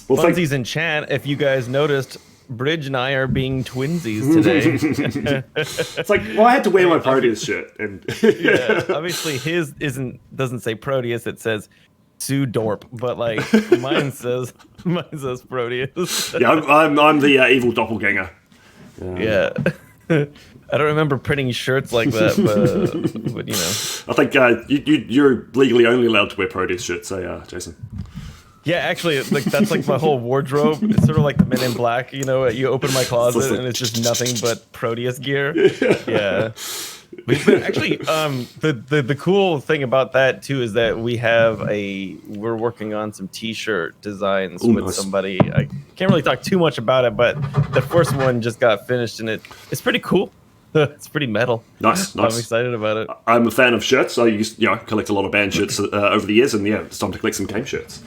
Well, Funsies in chat, if you guys noticed, Bridge and I are being twinsies today. It's like, well, I had to wear my Prodeus shirt, and Yeah, obviously his doesn't say Proteus, it says Sue Dorp, but like mine says Proteus. yeah, I'm the evil doppelganger. Yeah. I don't remember printing shirts like that, but you know. I think you're legally only allowed to wear Prodeus shirts, Jason. Yeah, actually, like that's like my whole wardrobe. It's sort of like the Men in Black. You know, you open my closet and it's just nothing but Proteus gear. Yeah. But actually, the cool thing about that too is that we're working on some T-shirt designs with somebody. I can't really talk too much about it, but the first one just got finished and it's pretty cool. It's pretty metal. Nice. I'm excited about it. I'm a fan of shirts. I used collect a lot of band shirts over the years, and it's time to collect some game shirts.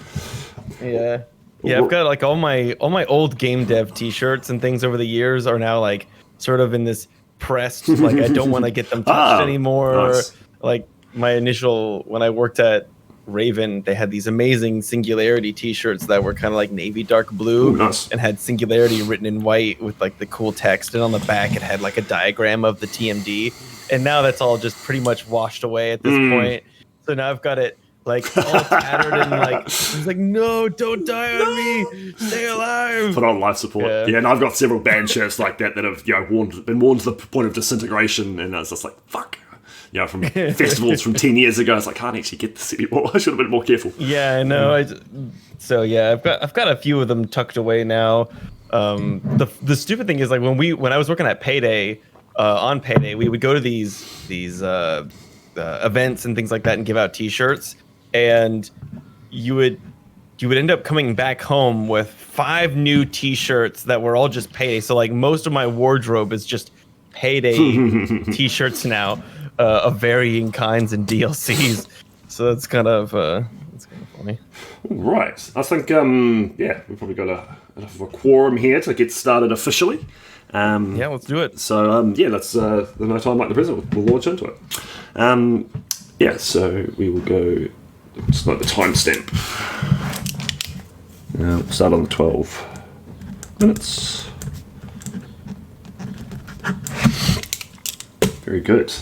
Yeah, I've got like all my old game dev T-shirts and things over the years are now like sort of in this pressed, like I don't want to get them touched anymore. Nice. Like my initial, when I worked at Raven, they had these amazing Singularity T-shirts that were kind of like navy dark blue. Ooh, nice. And had Singularity written in white with like the cool text, and on the back it had like a diagram of the TMD. And now that's all just pretty much washed away at this point. So now I've got it like all tattered and like he's like, no, don't die on me, stay alive. Put on life support. Yeah, and I've got several band shirts like that have been worn to the point of disintegration, and I was just like, fuck. From festivals from 10 years ago, it's like, I can't actually get this anymore. I should have been more careful. Yeah, I know. I've got a few of them tucked away now. The stupid thing is like when I was working at Payday, on Payday, we would go to these events and things like that and give out T-shirts, and you would end up coming back home with 5 new T-shirts that were all just Payday. So like most of my wardrobe is just Payday T-shirts now. Of varying kinds and DLCs, so that's kind of funny. Right, I think we've probably got enough of a quorum here to get started officially. Yeah, let's do it. So let's no time like the present. We'll launch into it. So we will go. Just like the timestamp. We'll start on the 12 minutes. Very good.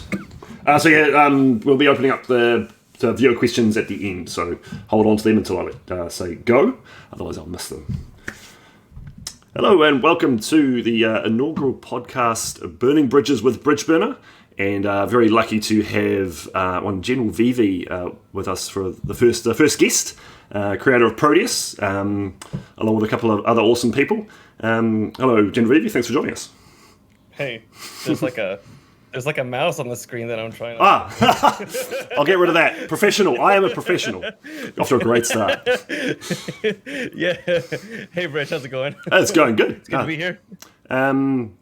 We'll be opening up the viewer questions at the end, so hold on to them until I say go, otherwise I'll miss them. Hello and welcome to the inaugural podcast, Burning Bridges with Bridgeburner, and very lucky to have one GeneralVivi with us for the first guest, creator of Prodeus, along with a couple of other awesome people. Hello GeneralVivi, thanks for joining us. Hey, there's like a mouse on the screen that I'm trying to... I'll get rid of that. Professional. I am a professional. Off to a great start. Yeah. Hey, Rich, how's it going? It's going good. It's good to be here. I think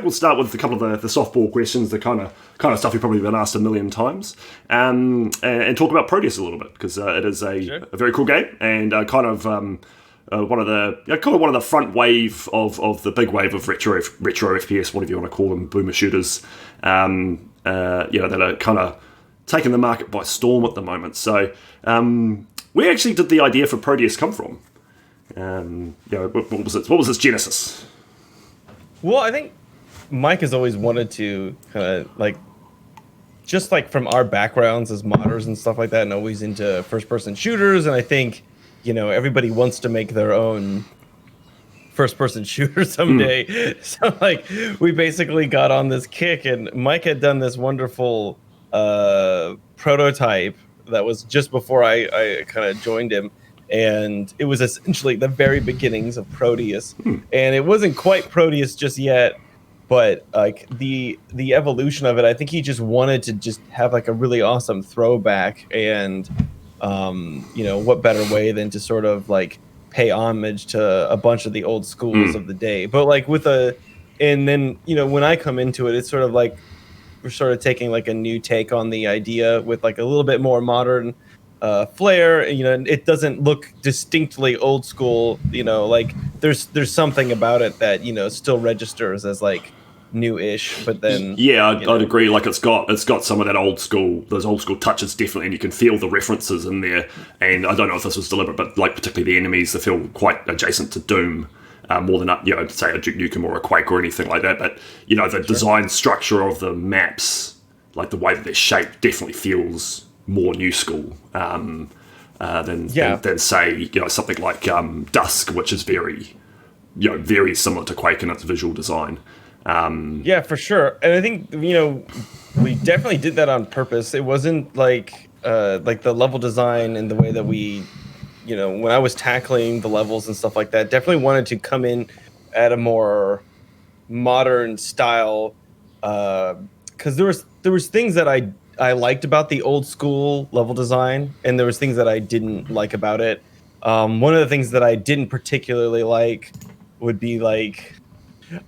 we'll start with a couple of the softball questions, the kind of stuff you've probably been asked a million times, and talk about Prodeus a little bit, because it is a very cool game, and one of the front wave of the big wave of retro FPS, whatever you want to call them, boomer shooters, that are kind of taking the market by storm at the moment. So, where actually did the idea for Prodeus come from? What was its genesis? Well, I think Mike has always wanted to kind of like, just like from our backgrounds as modders and stuff like that, and always into first-person shooters, and I think, everybody wants to make their own first-person shooter someday. So, like, we basically got on this kick, and Mike had done this wonderful prototype that was just before I kind of joined him, and it was essentially the very beginnings of Prodeus. And it wasn't quite Prodeus just yet, but like the evolution of it, I think he just wanted to just have like a really awesome throwback, and what better way than to sort of like pay homage to a bunch of the old schools of the day. But like and then when I come into it, it's sort of like we're sort of taking like a new take on the idea with like a little bit more modern flair. It doesn't look distinctly old school, like there's something about it that still registers as like new-ish, but then yeah, I'd agree. Like it's got some of that those old school touches definitely, and you can feel the references in there. And I don't know if this was deliberate, but like particularly the enemies, they feel quite adjacent to Doom. More than say a Duke Nukem or a Quake or anything like that. But the design structure of the maps, like the way that they're shaped, definitely feels more new school than say something like Dusk, which is very similar to Quake in its visual design. Yeah, for sure. And I think we definitely did that on purpose. It wasn't like the level design and the way that we. When I was tackling the levels and stuff like that, definitely wanted to come in at a more modern style, because there was things that I liked about the old school level design, and there was things that I didn't like about it. One of the things that I didn't particularly like would be like,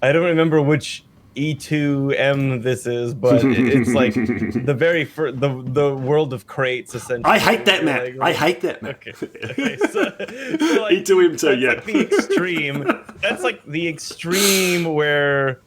I don't remember which E2M this is, but it's like the very the world of crates, essentially. I hate that map. I hate that map. Okay. So like, E2M2, yeah. Like the extreme. That's like the extreme where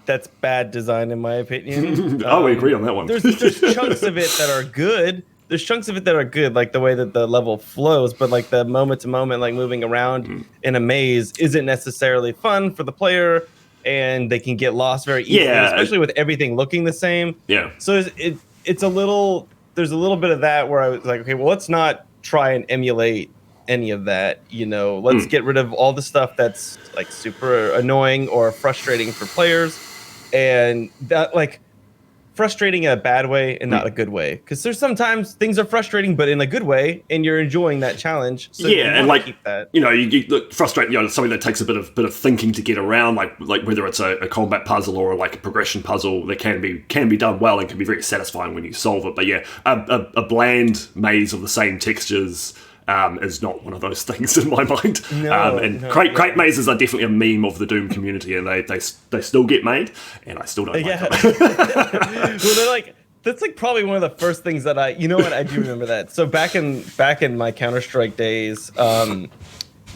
that's bad design, in my opinion. We agree on that one. There's chunks of it that are good. There's chunks of it that are good, like the way that the level flows, but like the moment to moment, like moving around in a maze isn't necessarily fun for the player, and they can get lost very easily, especially with everything looking the same. Yeah. So it's a little, there's a little bit of that where I was like, okay, well, let's not try and emulate any of that. Let's get rid of all the stuff that's like super annoying or frustrating for players, and that like frustrating in a bad way and not a good way, because there's sometimes things are frustrating but in a good way and you're enjoying that challenge, so and like keep that. You look frustrating, something that takes a bit of thinking to get around, like whether it's a combat puzzle or like a progression puzzle, that can be done well and can be very satisfying when you solve it. But a bland maze of the same textures is not one of those things in my mind. Crate mazes are definitely a meme of the Doom community, and they still get made, and I still don't like them. Well, they're like, that's like probably one of the first things that I do remember that. So back in my Counter-Strike days,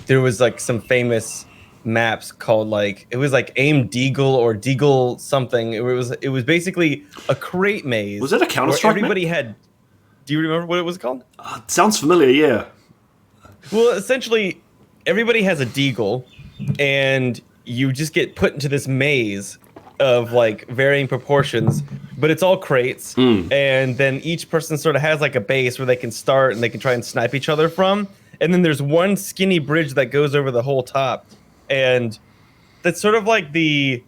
there was like some famous maps called it was like Aim Deagle or Deagle something. It was basically a crate maze. Was it a Counter-Strike map? Do you remember what it was called? It sounds familiar, yeah. Well, essentially, everybody has a deagle, and you just get put into this maze of like varying proportions, but it's all crates, and then each person sort of has like a base where they can start and they can try and snipe each other from, and then there's one skinny bridge that goes over the whole top, and that's sort of like the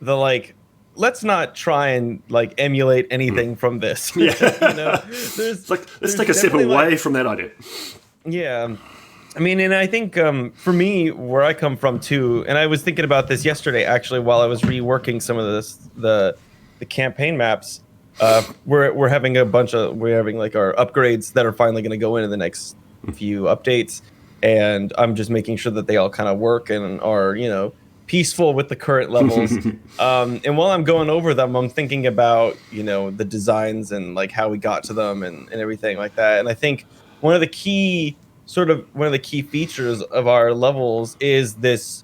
like, let's not try and like emulate anything from this. Yeah. Let's take a step away from that idea. Yeah. I mean, and I think for me, where I come from too, and I was thinking about this yesterday actually while I was reworking some of the campaign maps. We're having like our upgrades that are finally going to go into the next few updates, and I'm just making sure that they all kind of work and are peaceful with the current levels. And while I'm going over them, I'm thinking about the designs and like how we got to them and everything like that. And I think one of the key features of our levels is this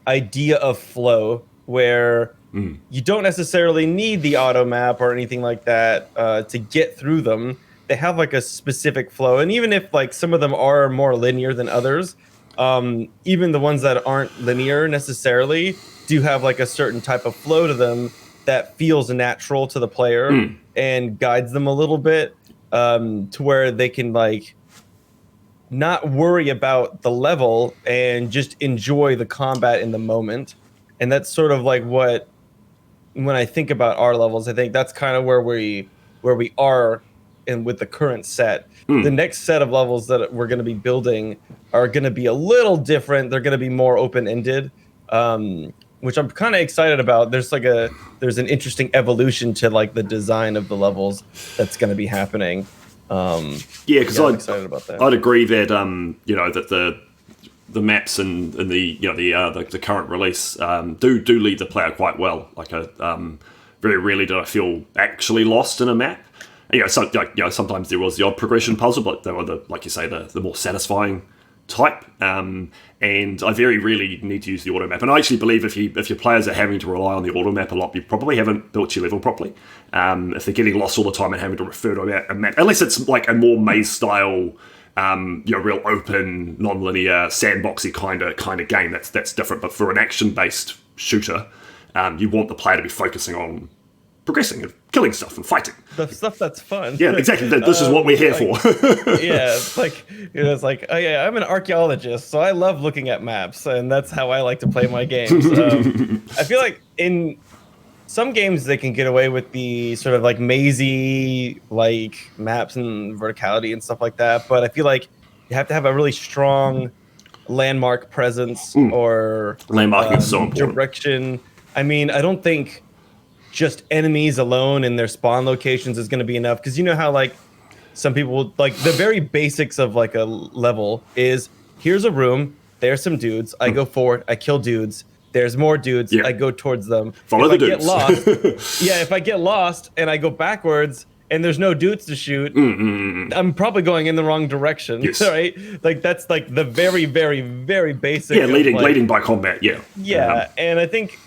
idea of flow, where you don't necessarily need the auto map or anything like that to get through them. They have like a specific flow, and even if like some of them are more linear than others, even the ones that aren't linear necessarily do have like a certain type of flow to them that feels natural to the player and guides them a little bit, to where they can like not worry about the level and just enjoy the combat in the moment. And that's sort of like what, when I think about our levels, I think that's kind of where we are in with the current set. The next set of levels that we're going to be building are going to be a little different. They're going to be more open-ended, which I'm kind of excited about. There's an interesting evolution to like the design of the levels that's going to be happening. Because I'm excited about that. I'd agree that that the maps and the current release do lead the player quite well. Like very rarely did I feel actually lost in a map. And, sometimes there was the odd progression puzzle, but they were like you say, the more satisfying type, and I very rarely need to use the auto map. And I actually believe if your players are having to rely on the auto map a lot, you probably haven't built your level properly. If they're getting lost all the time and having to refer to a map, unless it's like a more maze style, real open, non-linear, sandboxy kind of game, that's different. But for an action-based shooter, you want the player to be focusing on progressing and killing stuff and fighting. The stuff that's fun. Yeah, exactly. This is what we're here for. Yeah, it's like, it's like, oh yeah, I'm an archaeologist, so I love looking at maps, and that's how I like to play my games. I feel like in some games they can get away with the sort of like mazy like maps and verticality and stuff like that, but I feel like you have to have a really strong landmark presence or landmarking is so important. Direction. I mean, I don't think just enemies alone and their spawn locations is going to be enough, because you know how like some people like the very basics of like a level is here's a room, there's some dudes, I go forward, I kill dudes, there's more dudes, I go towards them. Follow the dudes. Get lost, if I get lost and I go backwards and there's no dudes to shoot, I'm probably going in the wrong direction. Yes. Right? Like that's like the very, very, very basic. Yeah, leading by combat. Yeah. Yeah, and I think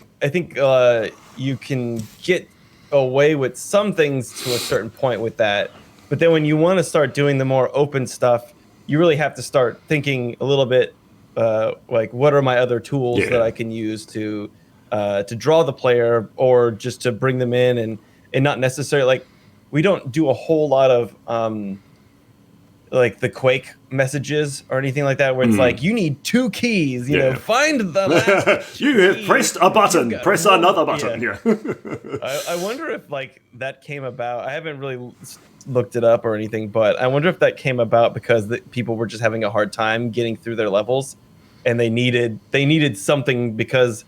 you can get away with some things to a certain point with that, but then when you want to start doing the more open stuff, you really have to start thinking a little bit like, what are my other tools that I can use to draw the player or just to bring them in, and not necessarily like we don't do a whole lot of like the Quake messages or anything like that, where it's like you need 2 keys, you know, find the last you have pressed a button, press another button. I wonder if like that came about. I haven't really looked it up or anything, but I wonder if that came about because people were just having a hard time getting through their levels, and they needed something, because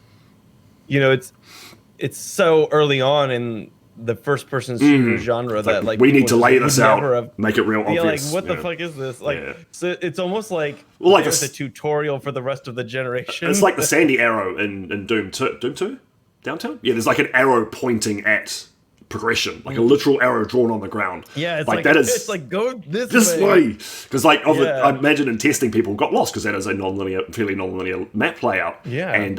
you know it's so early on in the first person shooter genre that like we need to lay this out, make it real obvious. Like what the fuck is this? Like so it's almost like there's a tutorial for the rest of the generation. It's like the sandy arrow in Doom 2? Downtown? Yeah, there's like an arrow pointing at progression, like a literal arrow drawn on the ground. Yeah, it's like that is it's like go this way. Because like I imagine in testing people got lost because that is a fairly non-linear map layout. Yeah. And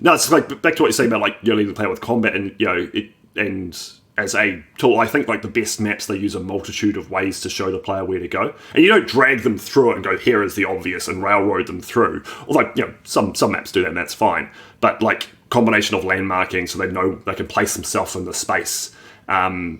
no, it's like back to what you're saying about like you need to play with combat, and you know and as a tool, I think like the best maps, they use a multitude of ways to show the player where to go, and you don't drag them through it and go here is the obvious and railroad them through. Although you know some maps do that, and that's fine. But like combination of landmarking, so they know they can place themselves in the space,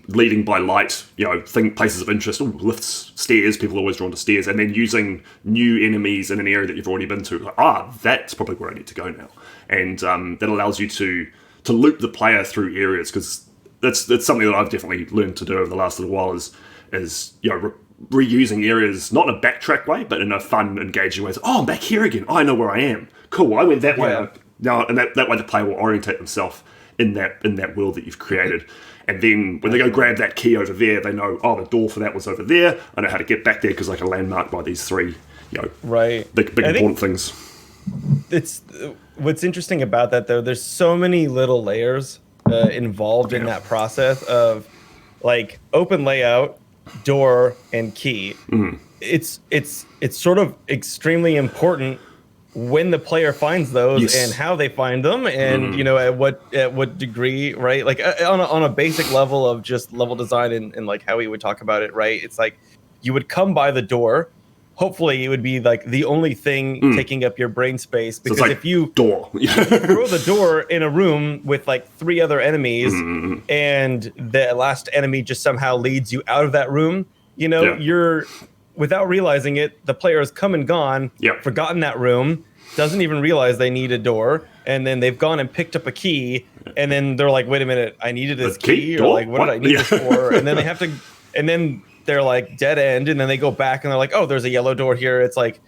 leading by light, you know, places of interest, lifts, stairs. People are always drawn to stairs, and then using new enemies in an area that you've already been to. Like, that's probably where I need to go now, and that allows you to loop the player through areas, because that's something that I've definitely learned to do over the last little while is you know reusing areas, not in a backtrack way, but in a fun, engaging way. Oh, I'm back here again. Oh, I know where I am. Cool. I went that way. Now, and that way the player will orientate themselves in that world that you've created. And then when they go grab that key over there, they know, the door for that was over there. I know how to get back there because I can landmark by these 3, you know, big important things. It's what's interesting about that though. There's so many little layers involved in that process of like open layout, door, and key. It's sort of extremely important when the player finds those and how they find them, and you know at what degree, right? Like on a basic level of just level design and like how we would talk about it, right? It's like you would come by the door. Hopefully, it would be like the only thing taking up your brain space, because like if you throw the door in a room with like 3 other enemies, and the last enemy just somehow leads you out of that room, you know, you're without realizing it, the player has come and gone, forgotten that room, doesn't even realize they need a door, and then they've gone and picked up a key, and then they're like, wait a minute, I needed this key, or like, what did I need this for? And then they have to, and then they're like dead end, and then they go back and they're like, oh, there's a yellow door here. It's like,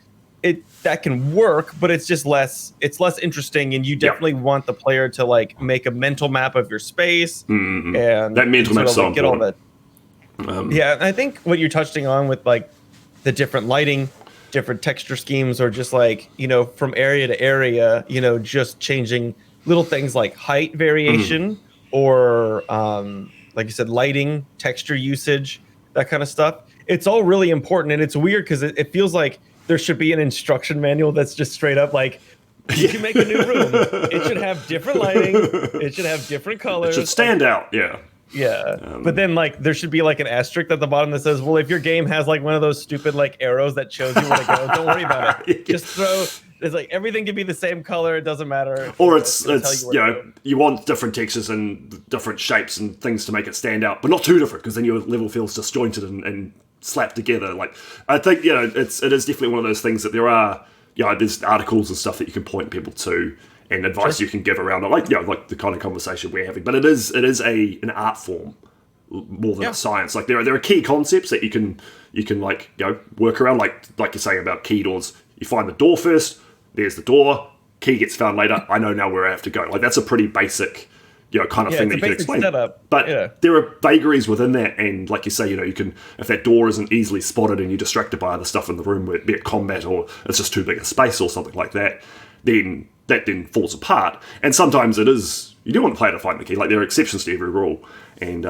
that can work, but it's just less interesting, and you definitely want the player to like make a mental map of your space, and that mental map so get all that. I think what you're touching on with like the different lighting, different texture schemes, or just like, you know, from area to area, you know, just changing little things like height variation, or like you said, lighting, texture usage, that kind of stuff. It's all really important, and it's weird because it feels like there should be an instruction manual that's just straight up like, you can make a new room. It should have different lighting. It should have different colors. It should stand out. Yeah. Yeah, but then like there should be like an asterisk at the bottom that says, well, if your game has like one of those stupid like arrows that shows you where to go, don't worry about it. Just throw. It's like everything can be the same color. It doesn't matter. Or it's you want different textures and different shapes and things to make it stand out, but not too different because then your level feels disjointed and slapped together. Like I think it is definitely one of those things that there are there's articles and stuff that you can point people to. And advice you can give around it, like the kind of conversation we're having. But it is an art form more than a science. Like there are key concepts that you can like work around. Like you're saying about key doors. You find the door first. There's the door. Key gets found later. I know now where I have to go. Like that's a pretty basic kind of thing that you can explain. Setup. But there are vagaries within that, and like you say, you can, if that door isn't easily spotted and you're distracted by other stuff in the room, be it combat or it's just too big a space or something like that, then that then falls apart. And sometimes it is, you do want the player to find the key. Like there are exceptions to every rule. And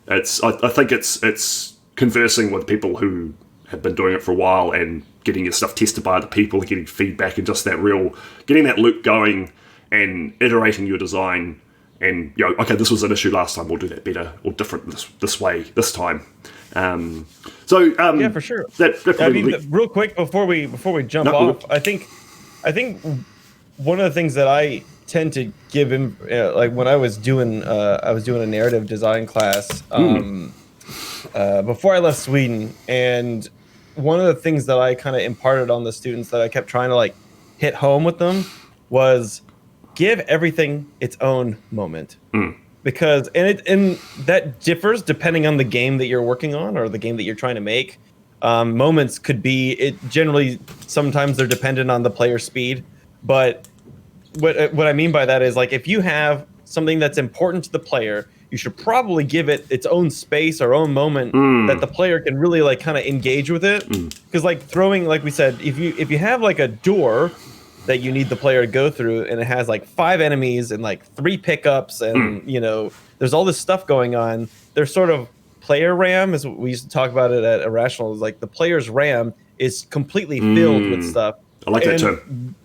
it's I think it's conversing with people who have been doing it for a while and getting your stuff tested by other people, getting feedback, and just getting that loop going and iterating your design. And okay, this was an issue last time. We'll do that better or different this way this time. Yeah, for sure. Real quick before we jump off, I think one of the things that I tend to give him, like when I was doing a narrative design class before I left Sweden, and one of the things that I kind of imparted on the students that I kept trying to like hit home with them was give everything its own moment. Because and that differs depending on the game that you're working on or the game that you're trying to make. Moments could be generally sometimes they're dependent on the player speed. But what I mean by that is like if you have something that's important to the player, you should probably give it its own space or own moment that the player can really like kind of engage with it. Because like throwing, like we said, if you have like a door that you need the player to go through and it has like 5 enemies and like 3 pickups and there's all this stuff going on, there's sort of player RAM, as we used to talk about it at Irrational, is like the player's RAM is completely filled with stuff. I like that term.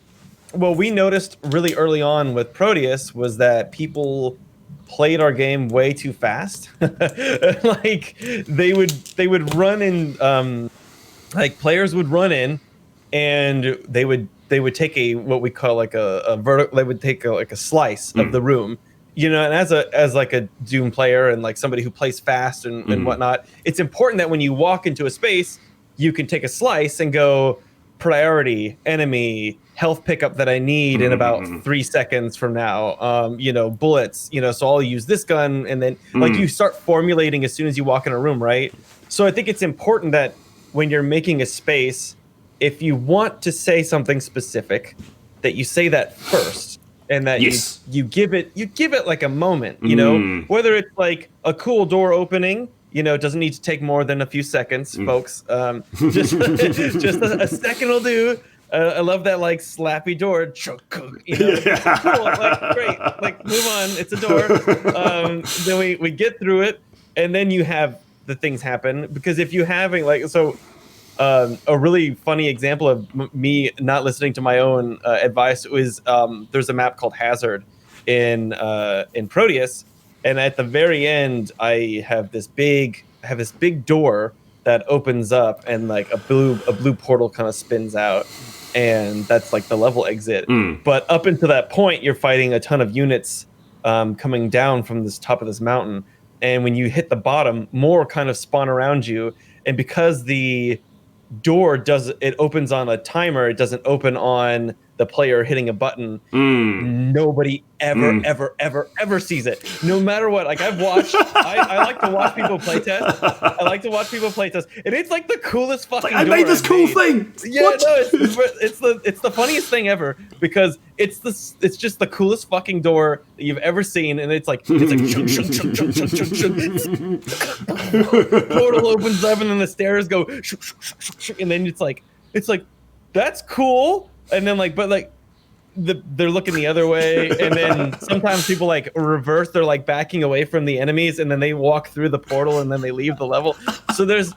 Well, we noticed really early on with Prodeus was that people played our game way too fast. Like they would run in, like players would run in, and they would take a what we call like a vertical. They would take like a slice of the room, and as like a Doom player and like somebody who plays fast and whatnot, it's important that when you walk into a space, you can take a slice and go priority, enemy, health pickup that I need in about 3 seconds from now. Bullets, so I'll use this gun, and then like you start formulating as soon as you walk in a room, right? So I think it's important that when you're making a space, if you want to say something specific, that you say that first, and that you give it like a moment, whether it's like a cool door opening. It doesn't need to take more than a few seconds, folks. Just a second will do. I love that like slappy door. Cool, like great. Like move on. It's a door. Then we get through it, and then you have the things happen. Because if you having like a really funny example of me not listening to my own advice is there's a map called Hazard in Prodeus. And at the very end, I have this big door that opens up, and like a blue portal kind of spins out, and that's like the level exit. But up until that point, you're fighting a ton of units coming down from this top of this mountain, and when you hit the bottom, more kind of spawn around you. And because the door opens on a timer, it doesn't open on the player hitting a button. Nobody ever sees it, no matter what. Like I've watched, I like to watch people play test. And it's like the coolest fucking. I made this cool thing. Yeah, what? No, it's the funniest thing ever, because it's just the coolest fucking door that you've ever seen, and it's like chunk, portal opens up, and then the stairs go, and then it's like that's cool. And then they're looking the other way, and then sometimes people like reverse, they're like backing away from the enemies, and then they walk through the portal, and then they leave the level. So there's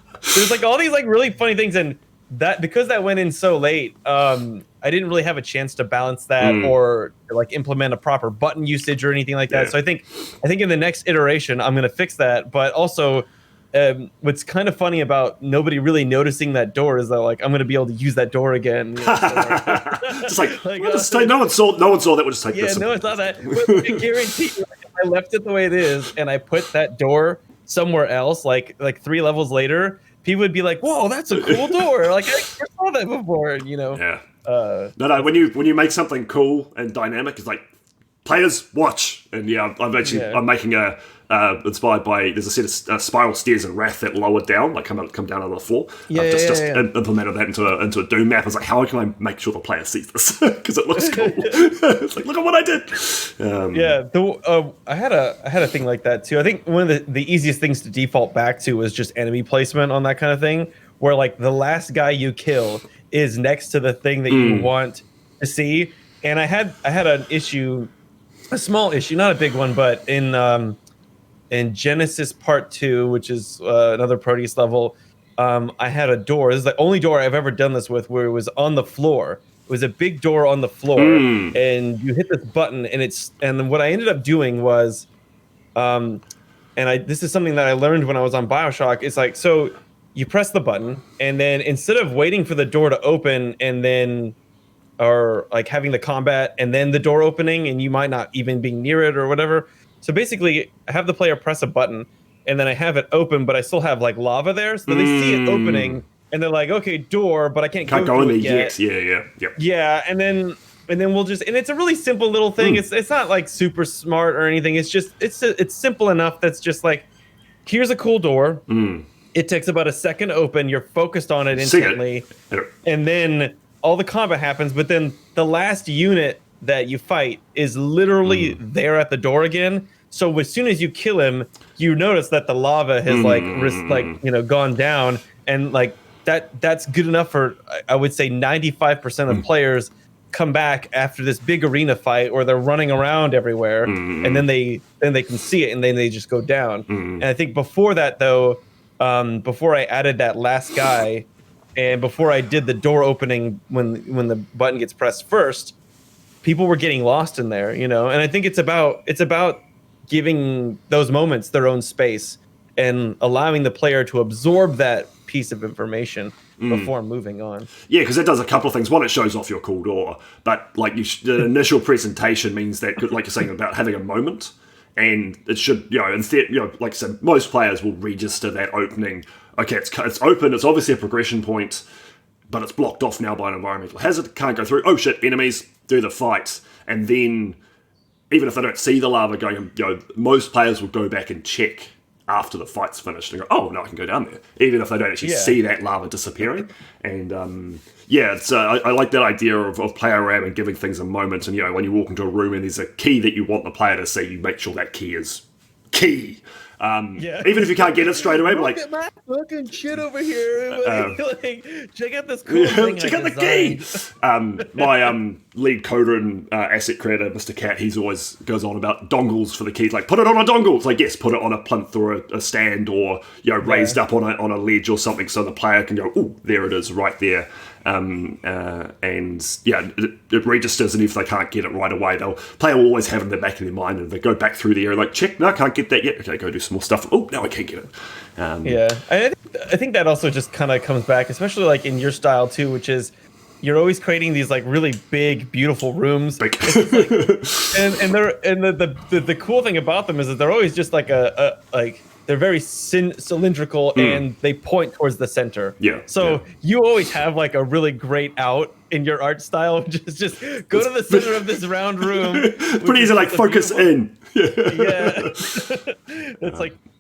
like all these like really funny things, and that because that went in so late, I didn't really have a chance to balance that or like implement a proper button usage or anything like that. So I think in the next iteration I'm going to fix that. But also, what's kind of funny about nobody really noticing that door is that like I'm going to be able to use that door again. You know, just no one saw that. We'll just take this. Yeah, no one saw that. But I guarantee you, if I left it the way it is and I put that door somewhere else, like 3 levels later, people would be like, "Whoa, that's a cool door! Like I never saw that before." You know? Yeah. No. When you make something cool and dynamic, it's like players watch. And I'm making a inspired by there's a set of spiral stairs in Wrath that lower down, like come down on the floor. I've just implemented that into a Doom map. I was like, how can I make sure the player sees this because it looks cool? It's like, look at what I did. I had a thing like that too. I think one of the easiest things to default back to was just enemy placement on that kind of thing, where like the last guy you kill is next to the thing that you want to see. And I had an issue, a small issue, not a big one, but in Genesis Part 2, which is another Prodeus level, I had a door. This is the only door I've ever done this with where it was on the floor. It was a big door on the floor, and you hit this button, and what I ended up doing was, this is something that I learned when I was on BioShock. It's like, so you press the button, and then instead of waiting for the door to open and then, or like having the combat and then the door opening, and you might not even be near it or whatever. So basically, I have the player press a button, and then I have it open, but I still have like lava there, so they see it opening, and they're like, "Okay, door," but I can't go in there yet. Yeah, and then we'll just, and it's a really simple little thing. It's not like super smart or anything. It's just it's simple enough. That's just like, here's a cool door. It takes about a second to open. You're focused on it instantly, and then all the combat happens. But then the last unit that you fight is literally there at the door again. So as soon as you kill him, you notice that the lava has gone down, and like that's good enough for, I would say, 95% of players come back after this big arena fight, or they're running around everywhere, and then they can see it, and then they just go down. And I think before that, though, before I added that last guy, and before I did the door opening when the button gets pressed first, people were getting lost in there, you know. And I think it's about giving those moments their own space and allowing the player to absorb that piece of information before moving on. Yeah, because it does a couple of things. One, it shows off your cool door, but like the initial presentation means that, like you're saying about having a moment, and it should, instead, like I said, most players will register that opening. Okay, it's open. It's obviously a progression point, but it's blocked off now by an environmental hazard. Can't go through. Oh shit! Enemies, do the fight, and then even if they don't see the lava going, most players will go back and check after the fight's finished and go, oh, no, I can go down there, even if they don't actually see that lava disappearing. And I like that idea of player RAM and giving things a moment. And when you walk into a room and there's a key that you want the player to see, you make sure that key is key. Even if you can't get it straight away, but like, look at my fucking shit over here. Check out this cool thing. Check out the key. My lead coder and asset creator, Mr. Cat, he's always goes on about dongles for the keys. Like, put it on a dongle. It's like, yes, put it on a plinth or a stand, or raised up on a ledge or something, so the player can go, oh, there it is, right there. It registers, and if they can't get it right away, player will always have it in the back of their mind, and they go back through the area like, check, no, I can't get that yet. Okay, go do some more stuff. Oh, no, I can't get it. I think that also just kind of comes back, especially like in your style too, which is you're always creating these like really big, beautiful rooms. Like, and the cool thing about them is that they're always just like they're very cylindrical, and they point towards the center. So you always have like a really great out in your art style, which is just go to the center of this round room. Pretty easy, like focus in.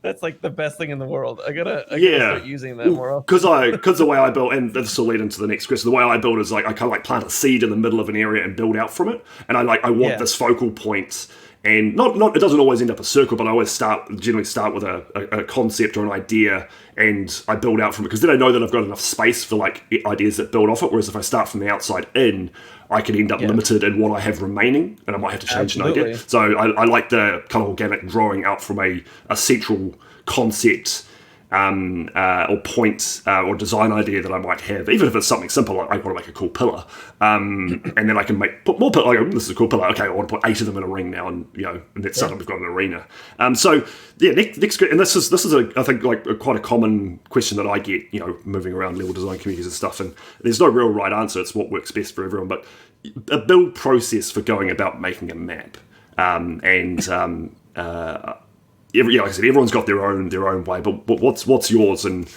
That's like the best thing in the world. I gotta start using that more often. Because the way I build, and this will lead into the next question. The way I build is like I kind of like plant a seed in the middle of an area and build out from it. And I want this focal point. And not it doesn't always end up a circle, but I always generally start with a concept or an idea, and I build out from it, because then I know that I've got enough space for like ideas that build off it. Whereas if I start from the outside in, I can end up limited in what I have remaining, and I might have to change an idea. So I like the kind of organic drawing out from a central concept, or point or design idea that I might have, even if it's something simple like I want to make a cool pillar, and then I can put more pillar. Like, this is a cool pillar. Okay, I want to put 8 of them in a ring now, and that's suddenly we've got an arena. So yeah, next, and this is I think like quite a common question that I get, moving around level design communities and stuff. And there's no real right answer. It's what works best for everyone. But a build process for going about making a map, like I said, everyone's got their own way, but what's yours? And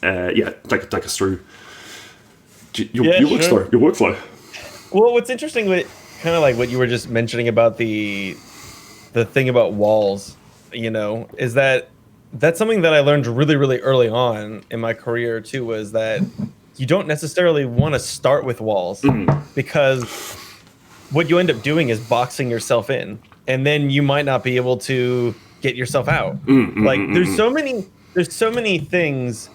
take us through your workflow. Well, what's interesting with kind of like what you were just mentioning about the thing about walls, is that that's something that I learned really, really early on in my career too, was that you don't necessarily want to start with walls because what you end up doing is boxing yourself in. And then you might not be able to get yourself out. There's so many things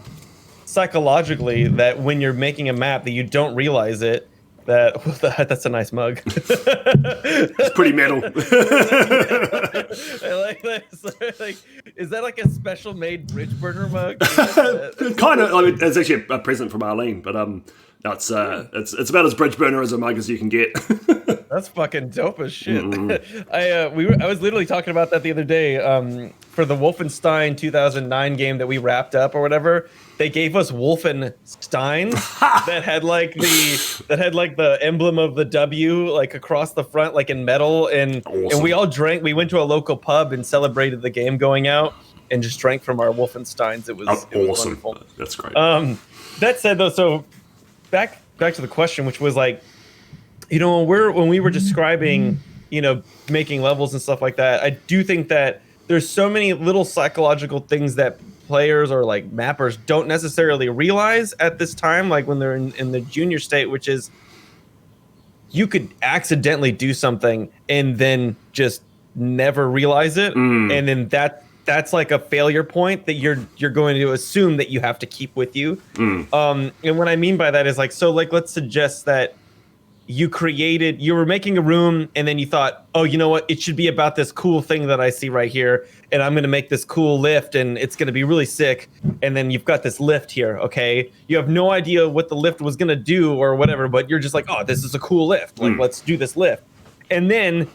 psychologically that when you're making a map that you don't realize it. That's a nice mug. It's pretty metal. I like that. Like, is that like a special made Bridgeburner mug? Kind of. I mean, it's actually a present from Arlene, but it's about as Bridgeburner as a mug as you can get. That's fucking dope as shit. I was literally talking about that the other day. For the Wolfenstein 2009 game that we wrapped up or whatever, they gave us Wolfensteins that had like the emblem of the W like across the front, like in metal, and awesome. And we all drank. We went to a local pub and celebrated the game going out, and just drank from our Wolfensteins. It was awesome. Wonderful. That's great. That said, though, so back to the question, which was like, when we were describing, making levels and stuff like that, I do think that there's so many little psychological things that players or like mappers don't necessarily realize at this time, like when they're in the junior state, which is you could accidentally do something and then just never realize it. And then that's like a failure point that you're going to assume that you have to keep with you. And what I mean by that is like, so like, let's suggest that you were making a room and then you thought, oh, you know what? It should be about this cool thing that I see right here. And I'm going to make this cool lift and it's going to be really sick. And then you've got this lift here. Okay. You have no idea what the lift was going to do or whatever, but you're just like, oh, this is a cool lift. Like, let's do this lift. And then,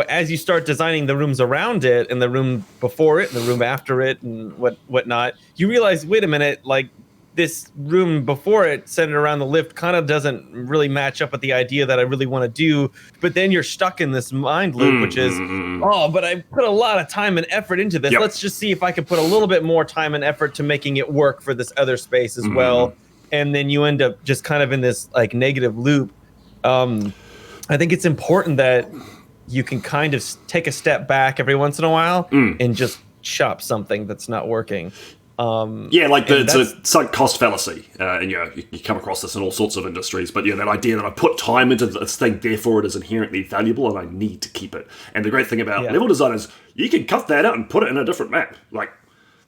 as you start designing the rooms around it and the room before it and the room after it and whatnot, you realize, wait a minute, like, this room before it centered around the lift kind of doesn't really match up with the idea that I really want to do. But then you're stuck in this mind loop, which is, but I put a lot of time and effort into this. Yep. Let's just see if I can put a little bit more time and effort to making it work for this other space as well. And then you end up just kind of in this like negative loop. I think it's important that you can kind of take a step back every once in a while and just chop something that's not working. Like the sunk cost fallacy, and you come across this in all sorts of industries. But that idea that I put time into this thing, therefore it is inherently valuable, and I need to keep it. And the great thing about level design is you can cut that out and put it in a different map. Like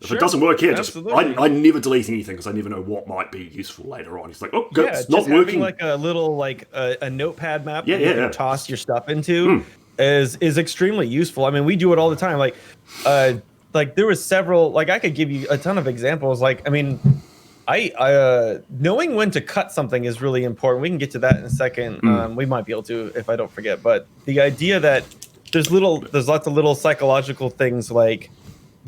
if it doesn't work here, I never delete anything because I never know what might be useful later on. It's like, oh, good, it's not working. Like a little a notepad map that you can toss your stuff into is extremely useful. I mean, we do it all the time. Like there was several, like I could give you a ton of examples. Like, I mean, I knowing when to cut something is really important. We can get to that in a second. We might be able to if I don't forget. But the idea that there's lots of little psychological things like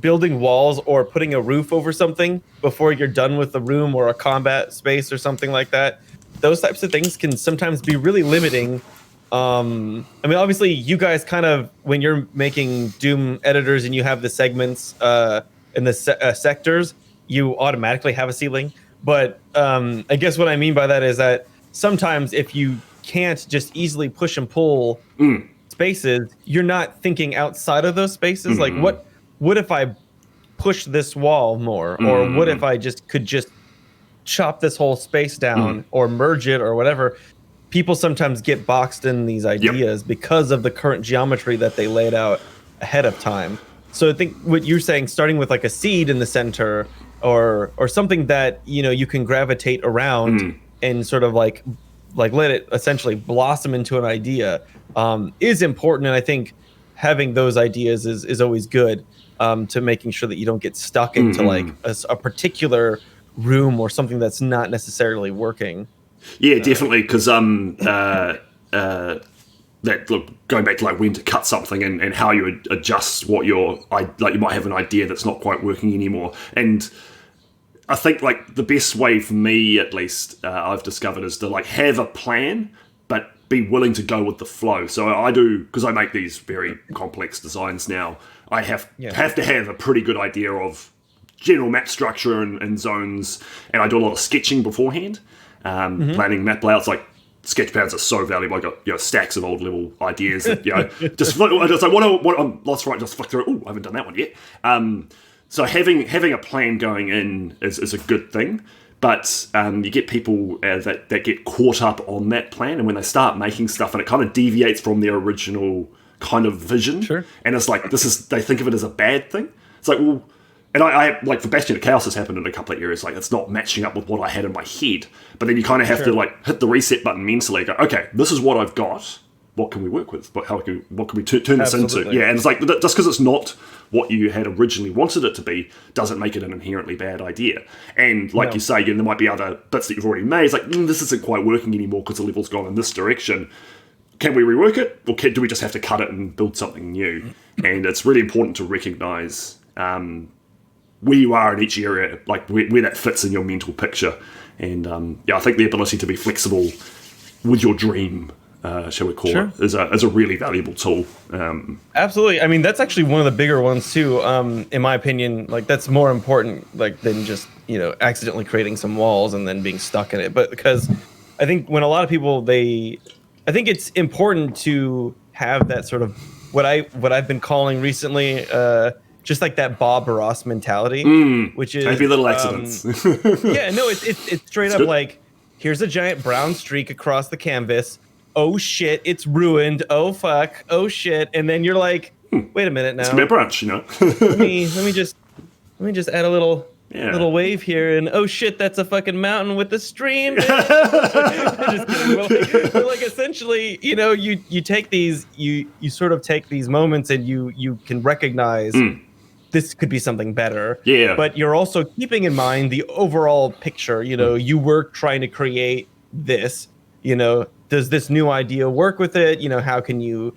building walls or putting a roof over something before you're done with the room or a combat space or something like that. Those types of things can sometimes be really limiting. I mean, obviously, you guys kind of, when you're making Doom editors and you have the segments and the sectors, you automatically have a ceiling. But I guess what I mean by that is that sometimes if you can't just easily push and pull spaces, you're not thinking outside of those spaces. Like, what if I push this wall more? Or what if I could just chop this whole space down or merge it or whatever? People sometimes get boxed in these ideas because of the current geometry that they laid out ahead of time. So I think what you're saying, starting with like a seed in the center or something that, you can gravitate around and sort of like let it essentially blossom into an idea is important. And I think having those ideas is always good. to making sure that you don't get stuck into like a particular room or something that's not necessarily working. Yeah, definitely, because that look, going back to like when to cut something and how you adjust what like you might have an idea that's not quite working anymore. And I think like the best way for me, at least, I've discovered, is to like have a plan, but be willing to go with the flow. So I do, because I make these very complex designs now. I have to have a pretty good idea of general map structure and zones, and I do a lot of sketching beforehand, planning map layouts. Like sketch pads are so valuable. I got stacks of old level ideas that just like I'm lost right, just flick through. Oh, I haven't done that one yet. So having a plan going in is a good thing, but you get people that get caught up on that plan, and when they start making stuff and it kind of deviates from their original kind of vision, and it's like they think of it as a bad thing. It's like, well, and I like for Bastion of Chaos has happened in a couple of areas. Like it's not matching up with what I had in my head, but then you kind of have to like hit the reset button mentally. Go, okay, this is what I've got. What can we work with? What can we turn this into? Yeah, and it's like just because it's not what you had originally wanted it to be doesn't make it an inherently bad idea. And like you say, there might be other bits that you've already made. It's like this isn't quite working anymore because the level's gone in this direction. Can we rework it, or do we just have to cut it and build something new? And it's really important to recognise where you are in each area, like where that fits in your mental picture. And I think the ability to be flexible with your dream, shall we call it, is a really valuable tool. Absolutely. I mean, that's actually one of the bigger ones too. In my opinion, like that's more important like than just accidentally creating some walls and then being stuck in it. But because I think when a lot of people I think it's important to have that sort of what I've been calling recently. Just like that Bob Ross mentality, which is maybe little accidents. It's straight up like, here's a giant brown streak across the canvas. Oh shit, it's ruined. Oh fuck. Oh shit. And then you're like, wait a minute now. It's gonna be a brunch, let me just add a little wave here, and oh shit, that's a fucking mountain with a stream. Just kidding. But like essentially, you take these, you sort of take these moments, and you can recognize. This could be something better. Yeah. But you're also keeping in mind the overall picture. You were trying to create this. Does this new idea work with it? How can you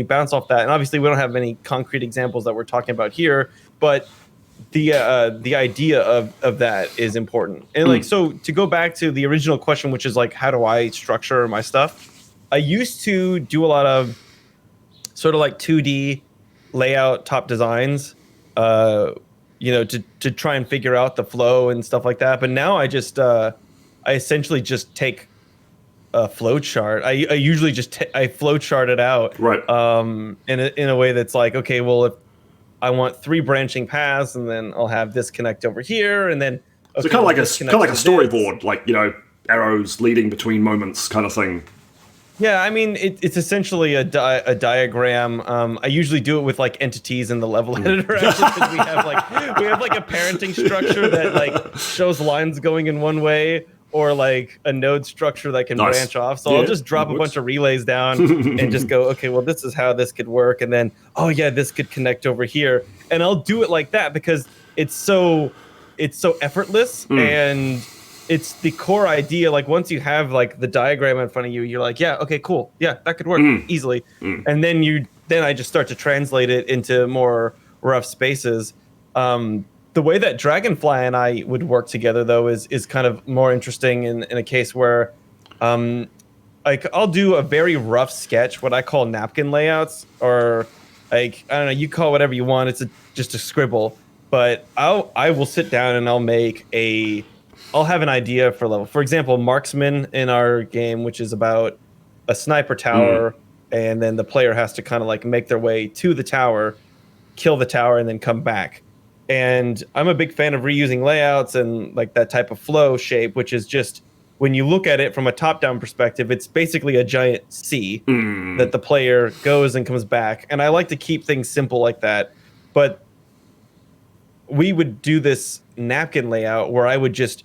bounce off that? And obviously, we don't have any concrete examples that we're talking about here, but the idea of that is important. And like, so to go back to the original question, which is like, how do I structure my stuff? I used to do a lot of sort of like 2D layout top designs. To try and figure out the flow and stuff like that. But now I essentially just take a flow chart. I usually just I flow chart it out. Right. In a way that's like, okay, well, if I want 3 branching paths, and then I'll have this connect over here, and then so kind of like a storyboard, like arrows leading between moments, kind of thing. Yeah, I mean, it's essentially a diagram. I usually do it with like entities in the level editor, actually, because we have like a parenting structure that like shows lines going in one way, or like a node structure that can branch off. So I'll just drop a bunch of relays down and just go, okay, well, this is how this could work, and then this could connect over here, and I'll do it like that because it's so effortless and. It's the core idea. Like once you have like the diagram in front of you, you're like, yeah, okay, cool. Yeah, that could work easily. And then I just start to translate it into more rough spaces. The way that Dragonfly and I would work together though is kind of more interesting in a case where like I'll do a very rough sketch, what I call napkin layouts, or like, I don't know, you call it whatever you want. It's just a scribble, but I will sit down and I'll have an idea for level. For example, Marksman in our game, which is about a sniper tower, and then the player has to kind of like make their way to the tower, kill the tower, and then come back. And I'm a big fan of reusing layouts and like that type of flow shape, which is just, when you look at it from a top-down perspective, it's basically a giant C that the player goes and comes back. And I like to keep things simple like that. But we would do this napkin layout where I would just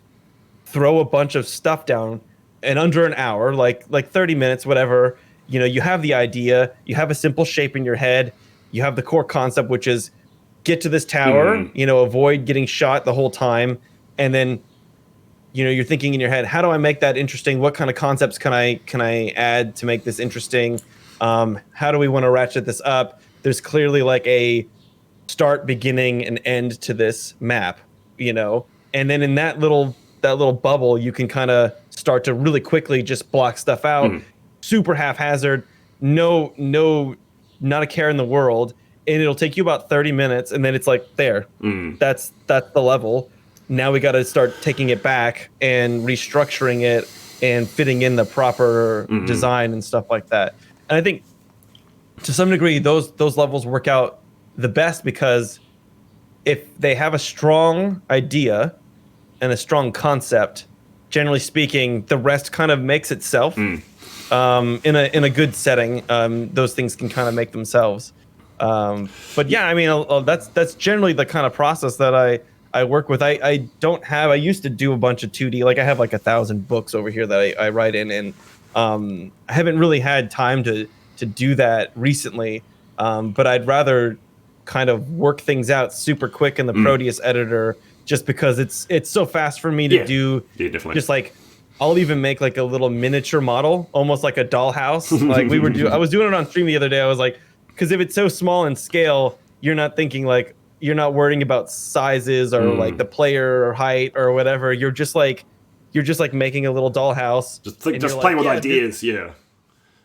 throw a bunch of stuff down, and under an hour, like 30 minutes, whatever, you have the idea, you have a simple shape in your head, you have the core concept, which is get to this tower, avoid getting shot the whole time, and then you're thinking in your head, how do I make that interesting? What kind of concepts can I add to make this interesting? How do we want to ratchet this up? There's clearly like a start, beginning, and end to this map, and then in that little bubble, you can kind of start to really quickly just block stuff out, super haphazard, no, not a care in the world, and it'll take you about 30 minutes, and then it's like there, that's the level. Now we got to start taking it back and restructuring it and fitting in the proper design and stuff like that. And I think to some degree those levels work out the best because if they have a strong idea and a strong concept, generally speaking, the rest kind of makes itself. In a good setting, those things can kind of make themselves. But yeah, I mean, that's generally the kind of process that I work with. I used to do a bunch of 2D, like I have like 1,000 books over here that I write in, and I haven't really had time to do that recently. But I'd rather kind of work things out super quick in the Prodeus editor, just because it's so fast for me to do. Yeah, definitely. Just like I'll even make like a little miniature model, almost like a dollhouse. Like I was doing it on stream the other day. I was like, because if it's so small in scale, you're not thinking like, you're not worrying about sizes or like the player or height or whatever. You're just like making a little dollhouse. Just playing with ideas, yeah.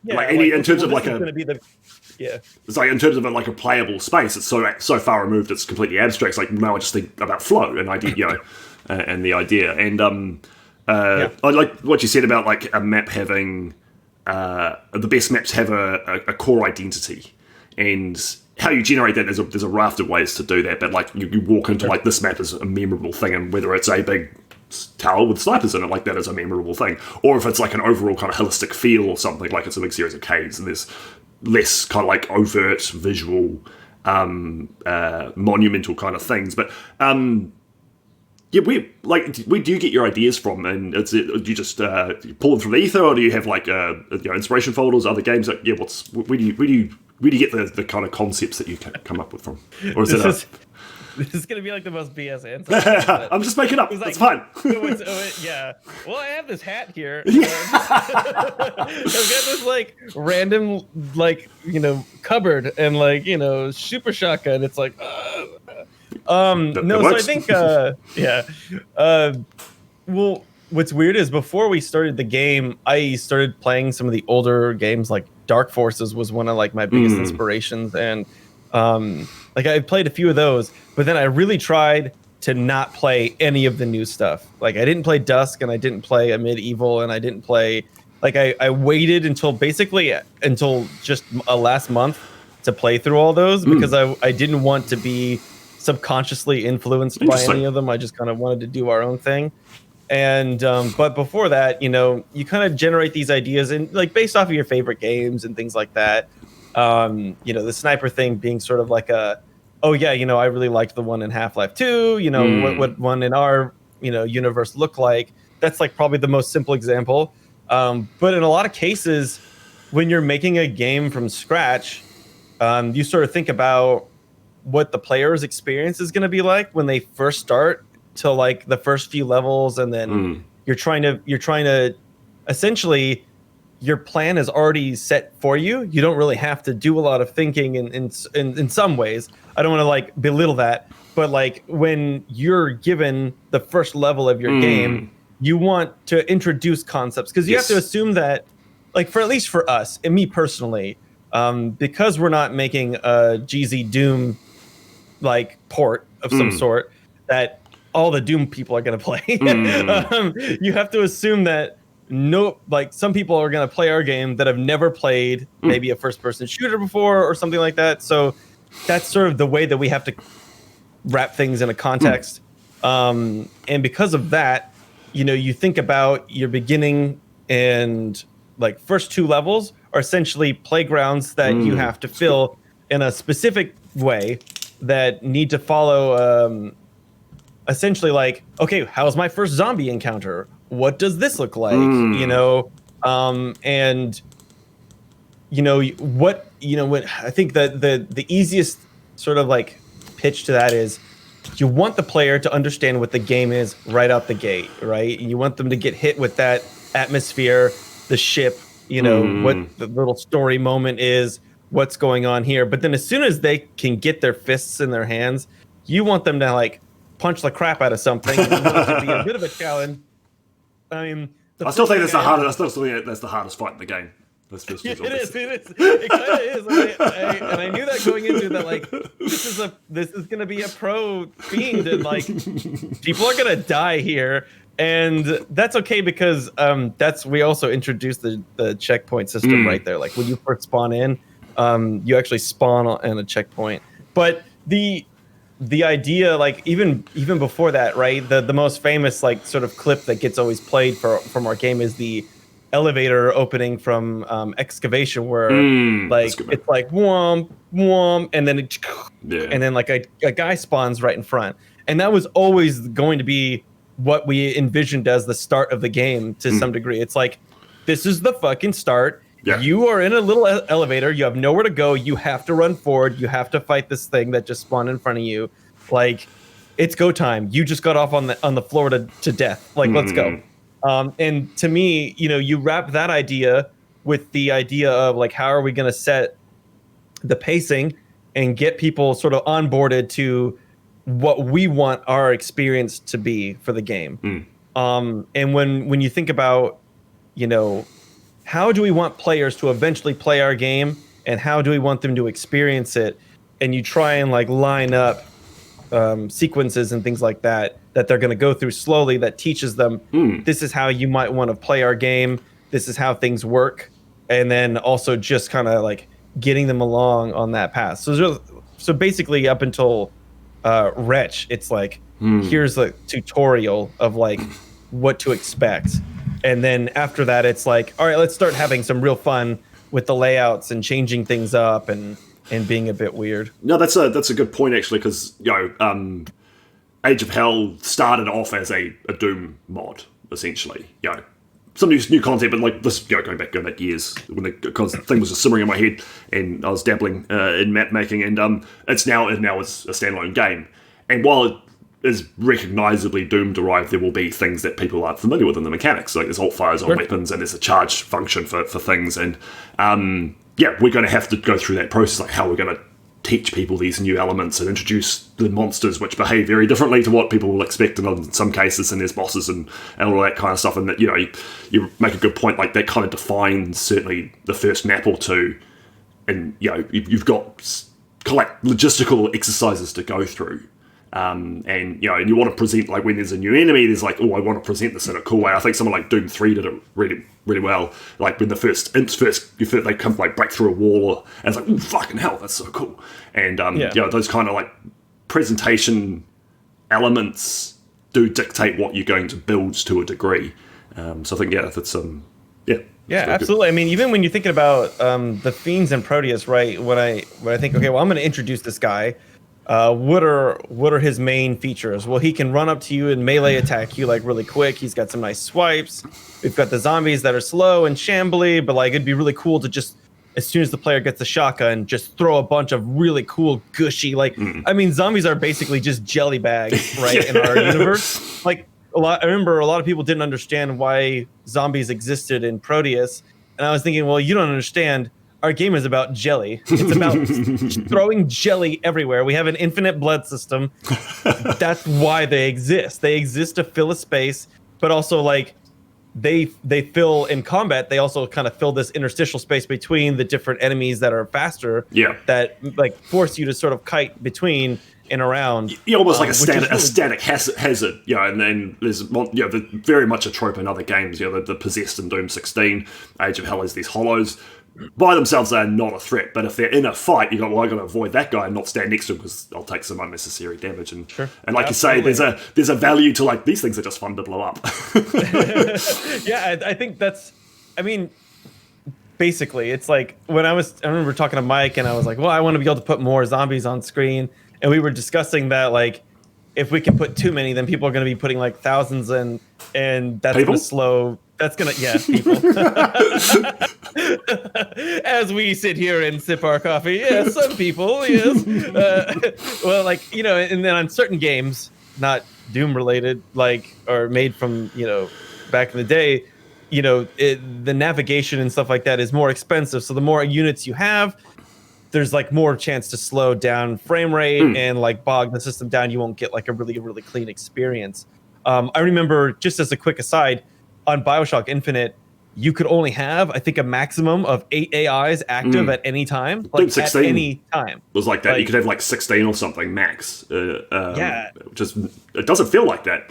Like in terms of like it's like in terms of like a playable space, it's so far removed, it's completely abstract. It's like now I just think about flow and idea, and the idea. And I like what you said about like a map having the best maps have a core identity, and how you generate that, there's a raft of ways to do that, but like you walk into like this map is a memorable thing, and whether it's a big tower with snipers in it, like that is a memorable thing, or if it's like an overall kind of holistic feel or something, like it's a big series of caves and there's less kind of like overt visual monumental kind of things. But where do you get your ideas from? And do you just pull them from the ether, or do you have like inspiration folders, other games? Like, where do you get the kind of concepts that you come up with from? Or is this is going to be like the most BS answer. I'm just making up. That's fine. Yeah. Well, I have this hat here. I've got this like random cupboard and super shotgun. It's like so I think well, what's weird is before we started the game, I started playing some of the older games. Like Dark Forces was one of like my biggest inspirations, and like I played a few of those, but then I really tried to not play any of the new stuff. Like I didn't play Dusk, and I didn't play a Medieval, and I didn't play like I waited until just last month to play through all those, because I didn't want to be subconsciously influenced by any of them. I just kind of wanted to do our own thing. And but before that, you kind of generate these ideas and like based off of your favorite games and things like that. The sniper thing being sort of like I really liked the one in Half-Life 2, what one in our universe looked like. That's like probably the most simple example. But in a lot of cases, when you're making a game from scratch, you sort of think about what the player's experience is going to be like when they first start to like the first few levels, and then you're trying to essentially your plan is already set for you. You don't really have to do a lot of thinking in some ways. I don't want to like belittle that, but like when you're given the first level of your game, you want to introduce concepts, because you have to assume that, like at least for us and me personally, because we're not making a GZ Doom like port of some sort that all the Doom people are going to play. You have to assume that some people are going to play our game that have never played maybe a first-person shooter before or something like that. So that's sort of the way that we have to wrap things in a context. And because of that, you think about your beginning and like first two levels are essentially playgrounds that you have to fill in a specific way that need to follow essentially like, okay, how's my first zombie encounter? What does this look like? And what I think that the easiest sort of like pitch to that is you want the player to understand what the game is right out the gate, right? You want them to get hit with that atmosphere, the ship, you know, what the little story moment is, what's going on here. But then as soon as they can get their fists in their hands, you want them to like punch the crap out of something. It can be a bit of a challenge. I mean, I still think that's the hardest. I still think that's the hardest fight in the game. It is. It kind of is. And I knew that going into that, like, this is gonna be a pro fiend, and like people are gonna die here, and that's okay because we also introduced the checkpoint system right there. Like when you first spawn in, you actually spawn on a checkpoint. But the idea, like even before that, right? The most famous like sort of clip that gets always played from our game is the elevator opening from Excavation, where like it's like whomp whomp, and then and then like a guy spawns right in front, and that was always going to be what we envisioned as the start of the game to some degree. It's like, this is the fucking start. Yeah. You are in a little elevator. You have nowhere to go. You have to run forward. You have to fight this thing that just spawned in front of you. Like, it's go time. You just got off on the floor to death. Like, let's go. And to me, you know, you wrap that idea with the idea of like, how are we going to set the pacing and get people sort of onboarded to what we want our experience to be for the game. And when you think about, you know, how do we want players to eventually play our game, and how do we want them to experience it, and you try and like line up sequences and things like that they're going to go through slowly, that teaches them this is how you might want to play our game, this is how things work, and then also just kind of like getting them along on that path. So basically up until Wretch, it's like here's the tutorial of like what to expect, and then after that it's like, all right, let's start having some real fun with the layouts and changing things up and being a bit weird. No, that's a good point actually, because you know, Age of Hell started off as a Doom mod essentially. You know, some new concept, but like this, you know, going back years when the thing was just simmering in my head, and I was dabbling in map making, and it's now is a standalone game. And while it is recognisably Doom derived, there will be things that people aren't familiar with in the mechanics. Like there's alt fires on weapons, and there's a charge function for things, and yeah, we're going to have to go through that process, like how we're going to teach people these new elements and introduce the monsters which behave very differently to what people will expect in some cases, and there's bosses and all that kind of stuff. And that, you know, you make a good point, like that kind of defines certainly the first map or two, and you know, you've got logistical exercises to go through. And you know, and you want to present, like when there's a new enemy, there's like, oh, I want to present this in a cool way. I think someone like Doom 3 did it really, really well. Like when the imps they come like break through a wall, and it's like, oh, fucking hell, that's so cool. And you know, those kind of like presentation elements do dictate what you're going to build to a degree. So I think that's yeah, absolutely. Good. I mean, even when you're thinking about the fiends and Prodeus, right? When I think, okay, well, I'm going to introduce this guy. What are his main features? Well, he can run up to you and melee attack you like really quick. He's got some nice swipes. We've got the zombies that are slow and shambly, but like it'd be really cool to just, as soon as the player gets the shotgun, just throw a bunch of really cool gushy, like I mean, zombies are basically just jelly bags, right? In our universe. Like I remember a lot of people didn't understand why zombies existed in Prodeus, and I was thinking, well, you don't understand. Our game is about jelly. It's about throwing jelly everywhere. We have an infinite blood system. That's why they exist. They exist to fill a space, but also like they fill in combat. They also kind of fill this interstitial space between the different enemies that are faster. Yeah. That like force you to sort of kite between and around. Yeah, almost like a static hazard. You know, and then there's very much a trope in other games. You know, the possessed in Doom 16, Age of Hell has these hollows. By themselves, they are not a threat, but if they're in a fight, you go, well, I got to avoid that guy and not stand next to him because I'll take some unnecessary damage. And and like absolutely. You say, there's a value to like these things are just fun to blow up. Yeah, I think that's. I mean, basically, it's like when I remember talking to Mike, and I was like, well, I want to be able to put more zombies on screen, and we were discussing that like, if we can put too many, then people are going to be putting like thousands in, and that's going to slow That's gonna, yeah, people. As we sit here and sip our coffee, yes, some people, yes. Well, like, you know, and then on certain games, not Doom related, like, or made from, you know, back in the day, you know, the navigation and stuff like that is more expensive. So the more units you have, there's like more chance to slow down frame rate and like bog the system down. You won't get like a really, really clean experience. I remember, just as a quick aside, on BioShock Infinite, you could only have, I think, a maximum of 8 AIs active at any time. Like 16 at any time. Was like that. Like, you could have like 16 or something max. Yeah. Just it doesn't feel like that.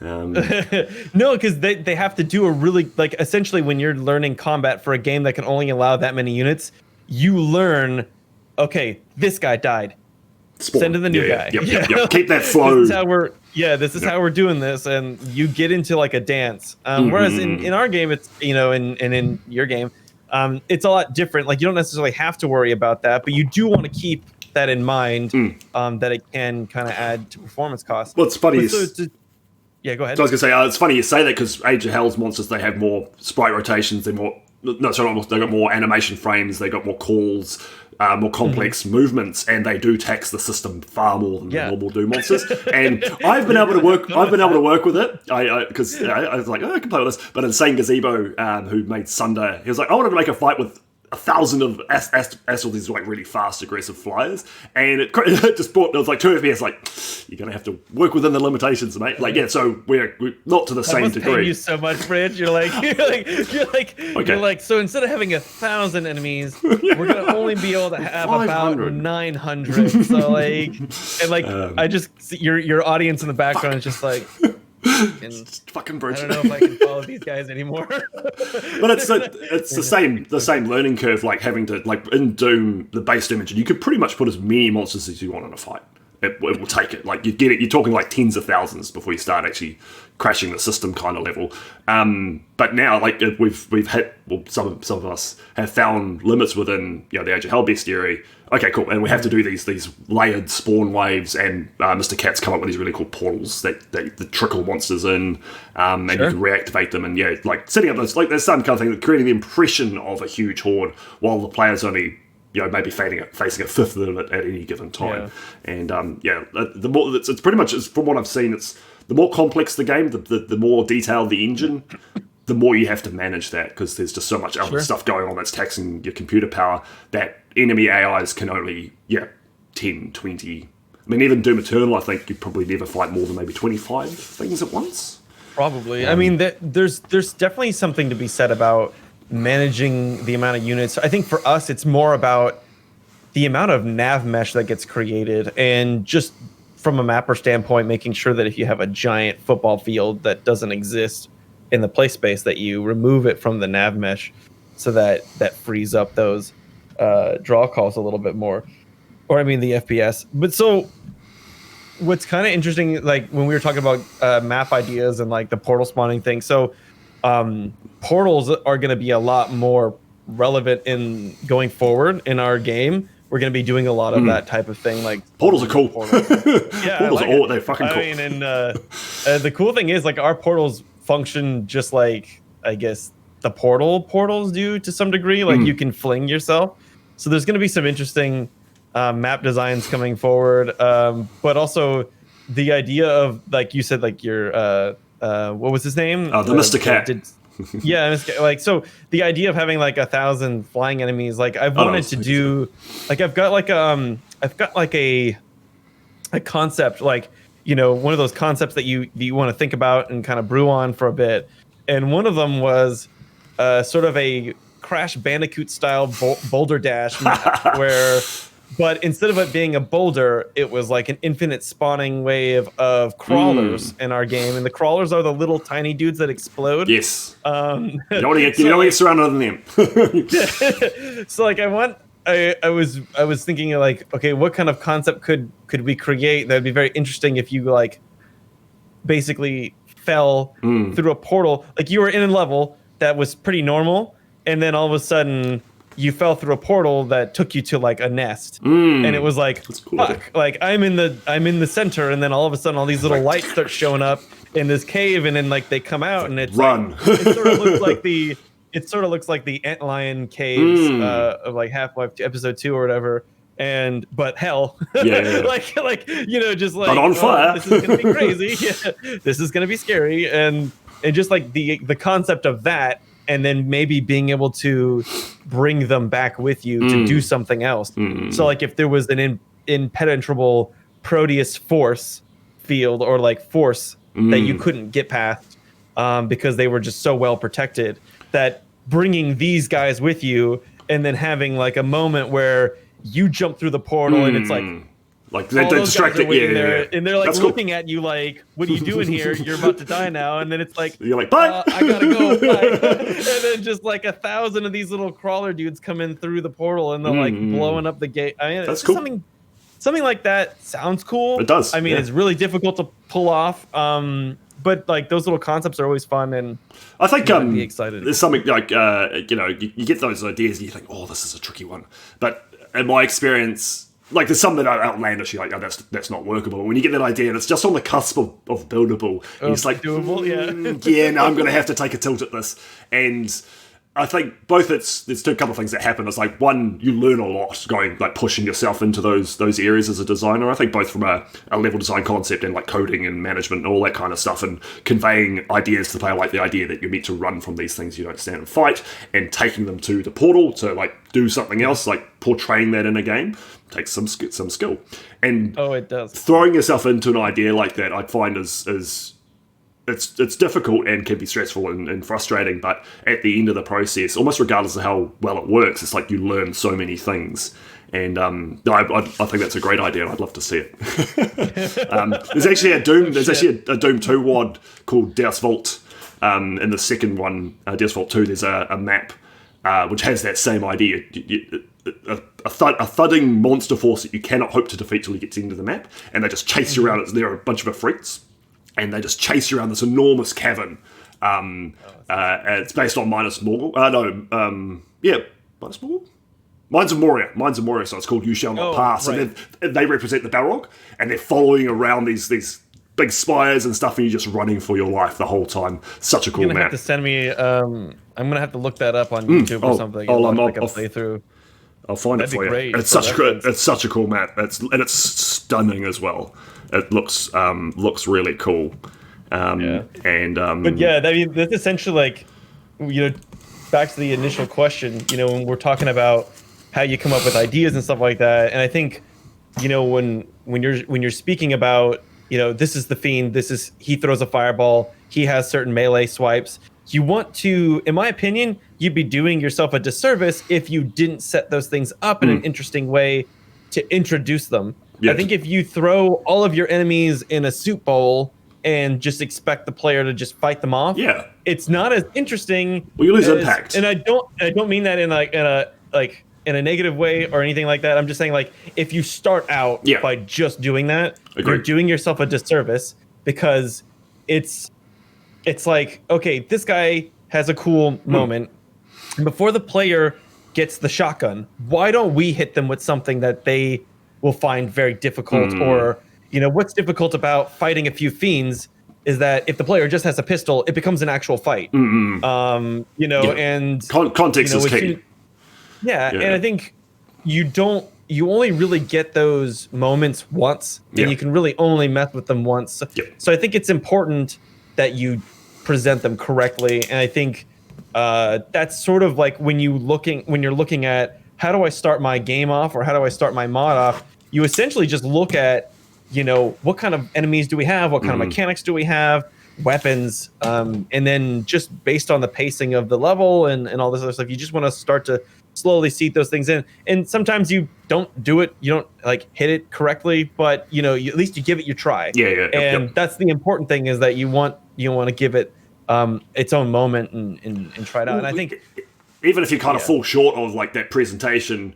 No, because they have to do a really, like, essentially when you're learning combat for a game that can only allow that many units, you learn, okay, this guy died. Spawn. Send in the new guy. Yep. Keep that flow. This is how we're doing this, and you get into like a dance. Whereas in our game, it's, you know, and in your game, it's a lot different. Like, you don't necessarily have to worry about that, but you do want to keep that in mind, that it can kind of add to performance costs. Well, it's funny. Yeah, go ahead. So I was going to say, it's funny you say that, because Age of Hell's monsters, they have more sprite rotations, they're more. No, sorry, they got more animation frames, they got more calls, more complex movements, and they do tax the system far more than the normal Doom monsters. And I've been able to work. I've been able to work with it because I was like, I can play with this. But Insane Gazebo, who made Sunder, he was like, I wanted to make a fight with 1,000 of Astral, these like really fast, aggressive flyers, and it just brought, there was like 2 FPS. Like, you're gonna have to work within the limitations, mate. Like, yeah, so we're not to the same degree. Paying you so much, Bridge. You're like, so instead of having 1,000 enemies, we're gonna only be able to have about 900. So like, and like, I just see your audience in the background is just like. Fucking Bridge. I don't know if I can follow these guys anymore. But it's the same learning curve. Like having to, like, in Doom, the base Doom engine, you could pretty much put as many monsters as you want in a fight. It will take it. Like, you get it. You're talking like tens of thousands before you start actually crashing the system kind of level. But now, like, we've hit, well, some of us have found limits within, you know, the Age of Hell bestiary. Okay, cool. And we have to do these layered spawn waves, and Mr. Cat's come up with these really cool portals that trickle monsters in, and you can reactivate them, and like setting up those, like, there's some kind of thing, creating the impression of a huge horde while the player's only, you know, maybe facing a fifth of it at any given time. And the more it's pretty much, from what I've seen, it's the more complex the game, the more detailed the engine, the more you have to manage that, because there's just so much other stuff going on that's taxing your computer power that enemy AIs can only 10, 20. I mean, even Doom Eternal, I think you probably never fight more than maybe 25 things at once. Probably. I mean, there's definitely something to be said about managing the amount of units. I think for us, it's more about the amount of nav mesh that gets created, and just from a mapper standpoint, making sure that if you have a giant football field that doesn't exist in the play space, that you remove it from the nav mesh, so that frees up those draw calls a little bit more, or I mean the FPS. But so what's kind of interesting, like when we were talking about map ideas and like the portal spawning thing, so portals are going to be a lot more relevant in going forward in our game. We're going to be doing a lot of that type of thing. Like portals are cool. Yeah, portals are they're fucking cool. I mean, and the cool thing is, like, our portals function just like, I guess, the portals do to some degree. Like, you can fling yourself. So there's going to be some interesting map designs coming forward. But also the idea of, like you said, like your what was his name? The Mr. Cat. Like, so the idea of having like 1,000 flying enemies, like I've wanted to do, like I've got like a concept, like, you know, one of those concepts that you want to think about and kind of brew on for a bit. And one of them was sort of a Crash Bandicoot style boulder dash map where, but instead of it being a boulder, it was like an infinite spawning wave of crawlers in our game. And the crawlers are the little tiny dudes that explode. Yes. You don't want to get surrounded on them. So like I was thinking, like, okay, what kind of concept could we create that'd be very interesting if you like basically fell through a portal, like you were in a level that was pretty normal, and then all of a sudden you fell through a portal that took you to like a nest, and it was like, cool, fuck, like I'm in the center, and then all of a sudden all these little lights start showing up in this cave, and then like they come out, and it's run. Like, it sort of looks like the Antlion caves of like Half-Life Episode 2 or whatever. But hell, like just like, but on fire. This is gonna be crazy. Yeah, this is gonna be scary, and just like the concept of that, and then maybe being able to bring them back with you to do something else. So like if there was an impenetrable Prodeus force field or like force that you couldn't get past because they were just so well protected, that bringing these guys with you and then having like a moment where you jump through the portal and it's like they're distracted, and they're like That's looking at you like, what are you doing here? You're about to die now. And then it's like, you're like, bye. I gotta go. Bye. And then just like 1,000 of these little crawler dudes come in through the portal and they're like blowing up the gate. I mean, That's it's cool. Something like that sounds cool. It does. I mean, it's really difficult to pull off. But like those little concepts are always fun, and I think be excited. There's something like you get those ideas and you think, oh, this is a tricky one. But in my experience, like there's some that are outlandish. You're like, oh, that's not workable. When you get that idea and it's just on the cusp of buildable, and it's like doable, no, I'm going to have to take a tilt at this. And I think both there's a couple of things that happen. It's like, one, you learn a lot going, like pushing yourself into those areas as a designer. I think both from a level design concept and like coding and management and all that kind of stuff, and conveying ideas to the player, like the idea that you're meant to run from these things you don't stand and fight, and taking them to the portal to like do something else, like portraying that in a game takes some skill. And it does. Throwing yourself into an idea like that, I find is it's difficult and can be stressful and frustrating, but at the end of the process, almost regardless of how well it works, it's like you learn so many things. And I think that's a great idea, and I'd love to see it. There's actually a Doom 2 WOD called Deus Vult. In the second one, Deus Vult 2, there's a map which has that same idea. A thudding monster force that you cannot hope to defeat till you get to the end of the map, and they just chase you around. There are a bunch of efreets, and they just chase you around this enormous cavern. It's based on Minas Morgul. Minas Morgul? Mines of Moria, so it's called You Shall Not Pass. Right. And they represent the Balrog, and they're following around these big spires and stuff, and you're just running for your life the whole time. Such a cool You're gonna map. have to send me. I'm gonna have to look that up on YouTube or something. I'll play through. I'll find That'd it for be you. great It's for such a cool map. It's stunning as well. It looks really cool. But yeah, I mean, that's essentially like, back to the initial question. When we're talking about how you come up with ideas and stuff like that, and I think, when you're speaking about, this is the Fiend, he throws a fireball, he has certain melee swipes. You want to, in my opinion, you'd be doing yourself a disservice if you didn't set those things up in an interesting way to introduce them. Yes. I think if you throw all of your enemies in a soup bowl and just expect the player to just fight them off, it's not as interesting. Well, you lose impact. And I don't mean that in a negative way or anything like that. I'm just saying, like, if you start out by just doing that, you're doing yourself a disservice, because it's like, okay, this guy has a cool moment, and before the player gets the shotgun, why don't we hit them with something that they will find very difficult? Or, what's difficult about fighting a few fiends is that if the player just has a pistol, it becomes an actual fight. And context is key. And I think you only really get those moments once, and you can really only mess with them once. So I think it's important that you present them correctly, and I think that's sort of like when you're looking at how do I start my game off, or how do I start my mod off, you essentially just look at what kind of enemies do we have, what kind of mechanics do we have, weapons, and then just based on the pacing of the level and all this other stuff, you just want to start to slowly seed those things in. And sometimes you don't do it, you don't like hit it correctly, but at least you give it your try. And that's the important thing, is that you want to give it its own moment and try it out. And I think even if you kind of fall short of like that presentation,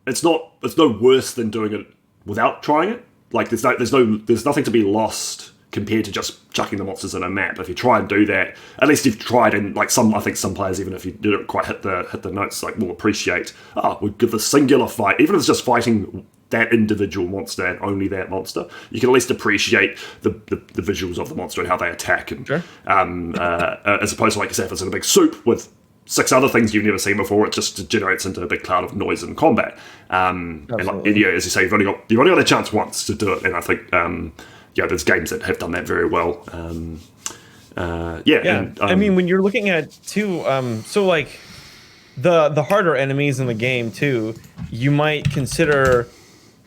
it's no worse than doing it without trying it. Like there's nothing to be lost compared to just chucking the monsters in a map. If you try and do that, at least you've tried, and like I think some players, even if you didn't quite hit the notes, like will appreciate, we'll give the singular fight, even if it's just fighting that individual monster and only that monster, you can at least appreciate the visuals of the monster and how they attack, and sure. As opposed to, like you say, if it's in a big soup with 6 other things you've never seen before, it just degenerates into a big cloud of noise and combat. And yeah, as you say, you've only got a chance once to do it, and I think there's games that have done that very well. I mean, when you're looking at too, so like the harder enemies in the game too, you might consider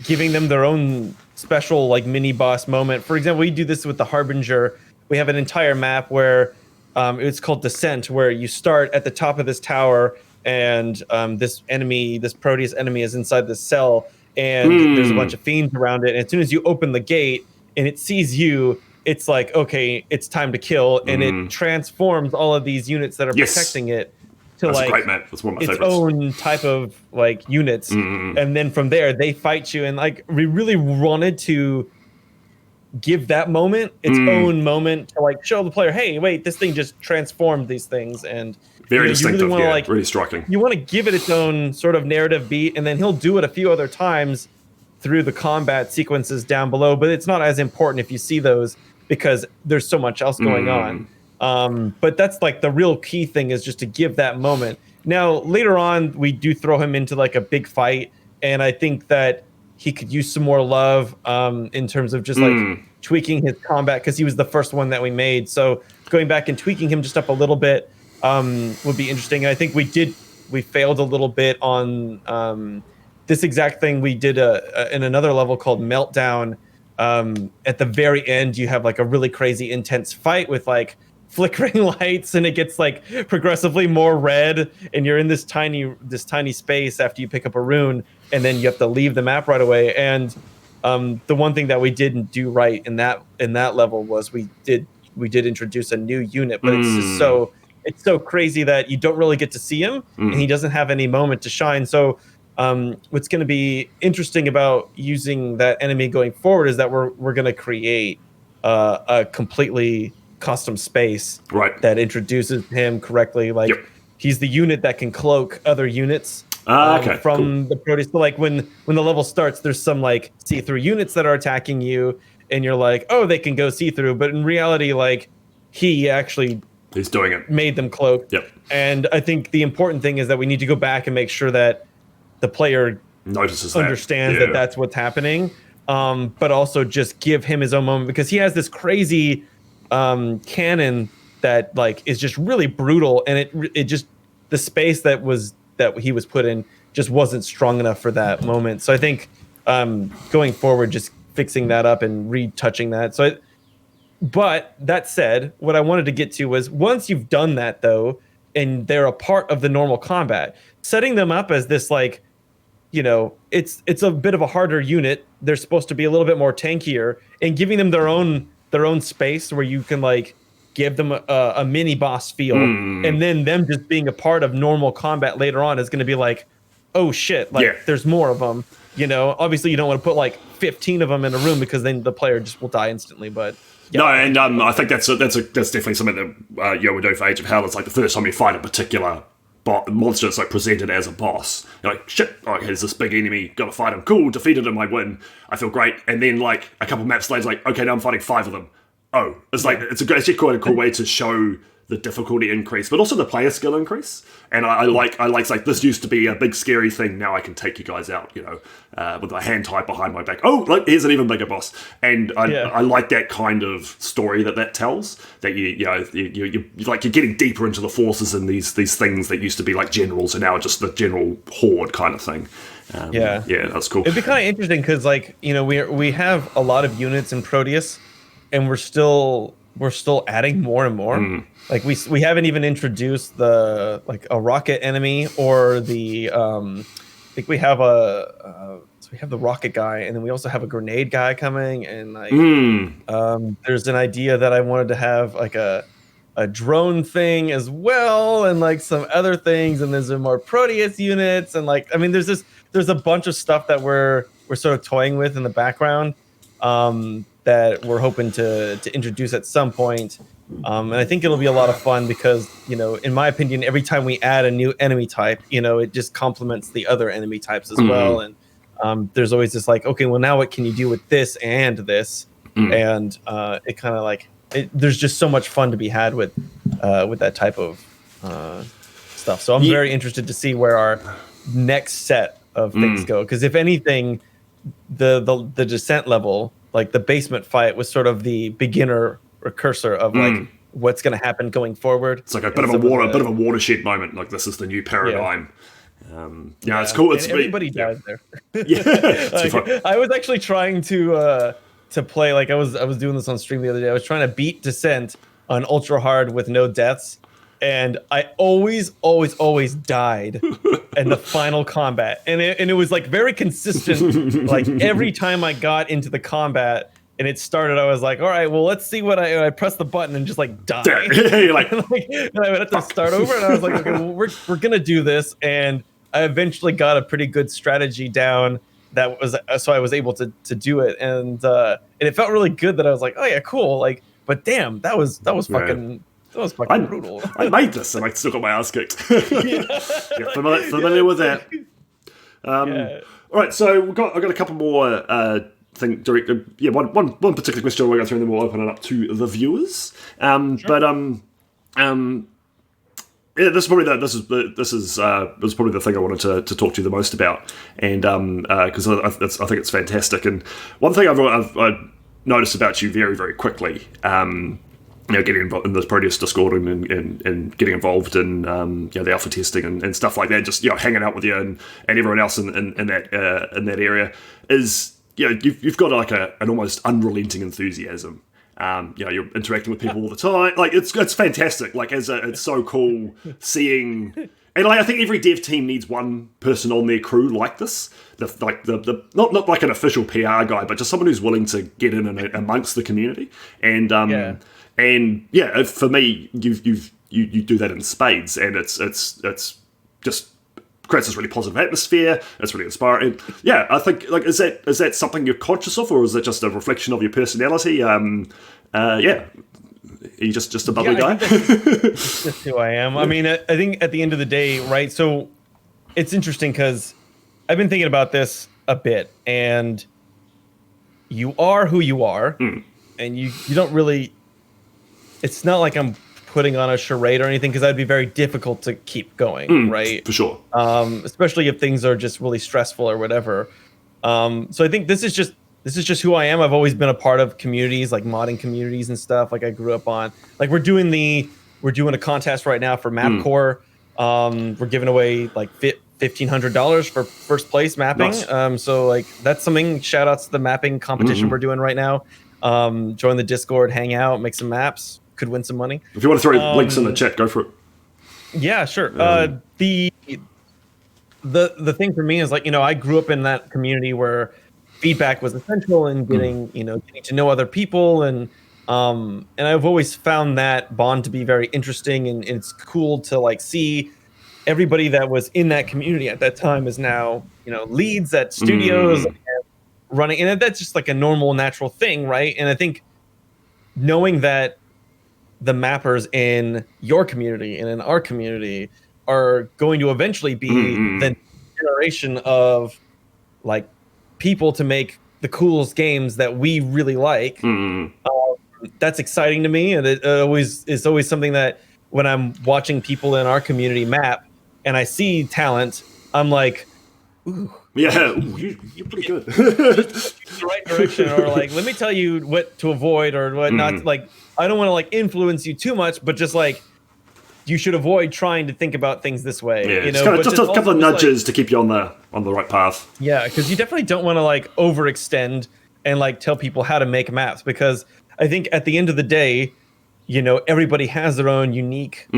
giving them their own special like mini boss moment. For example, we do this with the Harbinger. We have an entire map where it's called Descent, where you start at the top of this tower, and this Proteus enemy is inside this cell, and there's a bunch of fiends around it. And as soon as you open the gate and it sees you, it's like, okay, it's time to kill, and it transforms all of these units that are protecting it to That's like a great map. That's one of my its favorites. own type of like units, and then from there they fight you. And like we really wanted to give that moment its own moment to like show the player, hey, wait, this thing just transformed these things, and very distinctive, really wanna, really striking. You want to give it its own sort of narrative beat, and then he'll do it a few other times through the combat sequences down below, but it's not as important if you see those because there's so much else going on. But that's like the real key thing, is just to give that moment. Now, later on, we do throw him into like a big fight, and I think that he could use some more love in terms of just like tweaking his combat, because he was the first one that we made. So going back and tweaking him just up a little bit would be interesting. And I think we failed a little bit on this exact thing. We did in another level called Meltdown. At the very end, you have like a really crazy intense fight with like flickering lights, and it gets like progressively more red, and you're in this tiny space after you pick up a rune, and then you have to leave the map right away. And the one thing that we didn't do right in that level was we did introduce a new unit, but it's so crazy that you don't really get to see him, and he doesn't have any moment to shine. So what's going to be interesting about using that enemy going forward is that we're going to create a completely custom space that introduces him correctly. Like he's the unit that can cloak other units from the Prodeus. So like when the level starts, there's some like see-through units that are attacking you, and you're like, oh, they can go see-through, but in reality, like he's doing it, made them cloak. And I think the important thing is that we need to go back and make sure that the player understands that that's what's happening, but also just give him his own moment, because he has this crazy cannon that like is just really brutal, and it just, the space that he was put in just wasn't strong enough for that moment. So I think going forward, just fixing that up and retouching that. But that said, what I wanted to get to was, once you've done that though, and they're a part of the normal combat, setting them up as this like, it's a bit of a harder unit. They're supposed to be a little bit more tankier, and giving them their own space where you can like give them a mini boss feel, and then them just being a part of normal combat later on is going to be like, oh shit, like there's more of them. Obviously you don't want to put like 15 of them in a room, because then the player just will die instantly. But no, and I think that's definitely something that we do for Age of Hell. It's like the first time you fight a particular monster, it's like presented as a boss. You're like, shit, here's this big enemy, gotta fight him. Cool, defeated him, I win. I feel great. And then like a couple maps later, like, okay, now I'm fighting 5 of them. Oh, it's like it's actually quite a cool way to show the difficulty increase, but also the player skill increase. And I like this used to be a big scary thing. Now I can take you guys out, with a hand tied behind my back. Oh, look, here's an even bigger boss. And I like that kind of story that tells, that you're getting deeper into the forces, and these things that used to be like generals are now just the general horde kind of thing. That's cool. It'd be kind of interesting because we have a lot of units in Prodeus, and we're still adding more and more. Like we haven't even introduced the like a rocket enemy, or the I think we have we have the rocket guy, and then we also have a grenade guy coming, and like there's an idea that I wanted to have like a drone thing as well, and like some other things, and there's some more Proteus units, and like there's a bunch of stuff that we're sort of toying with in the background. that we're hoping to introduce at some point. And I think it'll be a lot of fun because, in my opinion, every time we add a new enemy type, it just complements the other enemy types as well. And there's always this like, okay, well, now what can you do with this and this? And it kind of like, there's just so much fun to be had with that type of stuff. So I'm very interested to see where our next set of things go. Because if anything, the descent level, like the basement fight, was sort of the beginner precursor of like what's going to happen going forward. It's like a bit of a watershed moment. Like this is the new paradigm. It's cool. It's everybody dies there. Yeah, I was actually trying to play, like I was doing this on stream the other day. I was trying to beat Descent on ultra hard with no deaths, and I always died in the final combat, and it was like very consistent. Like every time I got into the combat and it started, I was like, all right, well, let's see what I pressed the button and just like die. You're like, and I would have to start over, and I was like, okay, well, we're gonna do this, and I eventually got a pretty good strategy down. That was so I was able to do it, and it felt really good that I was like, oh yeah, cool. Like, but damn, that was fucking brutal. I made this and I still got my ass kicked. Familiar with that. All right, so I've got a couple more one particular question we'll go through, and then we'll open it up to the viewers. Sure. But this is probably the thing I wanted to talk to you the most about, and because I think it's fantastic. And one thing I've noticed about you very, very quickly, getting involved in the Prodeus Discord and getting involved in the alpha testing and stuff like that, just hanging out with you and everyone else in that area, is you've got like an almost unrelenting enthusiasm. You're interacting with people all the time. Like it's fantastic. Like it's so cool seeing, and like I think every dev team needs one person on their crew like this. The not like an official PR guy, but just someone who's willing to get in amongst the community. And for me, you do that in spades, and it's just creates this really positive atmosphere. It's really inspiring. Yeah, I think like is that something you're conscious of, or is it just a reflection of your personality? Are you just a bubbly guy? That's just who I am. I mean, I think at the end of the day, right? So it's interesting because I've been thinking about this a bit, and you are who you are, and you don't really. It's not like I'm putting on a charade or anything, because that'd be very difficult to keep going, right? For sure. Especially if things are just really stressful or whatever. So I think this is just who I am. I've always been a part of communities, like modding communities and stuff. Like I grew up on, like we're doing a contest right now for MapCore. We're giving away like $1,500 for first place mapping. Nice. So like that's something. Shout outs to the mapping competition we're doing right now. Join the Discord, hang out, make some maps. Could win some money. If you want to throw links in the chat, go for it. Yeah, sure. The thing for me is like, I grew up in that community where feedback was essential in getting to know other people, and I've always found that bond to be very interesting, and it's cool to like see everybody that was in that community at that time is now leads at studios and running, and that's just like a normal, natural thing, right? And I think knowing that the mappers in your community and in our community are going to eventually be the generation of like people to make the coolest games that we really like. That's exciting to me, and it is always something that when I'm watching people in our community map and I see talent, I'm like, ooh. Yeah, you're pretty good. The right direction, or like, let me tell you what to avoid or what not. Like, I don't want to like influence you too much, but just like you should avoid trying to think about things this way. Yeah, just a couple of nudges to keep you on the right path. Yeah, because you definitely don't want to like overextend and like tell people how to make maps, because I think at the end of the day, everybody has their own unique,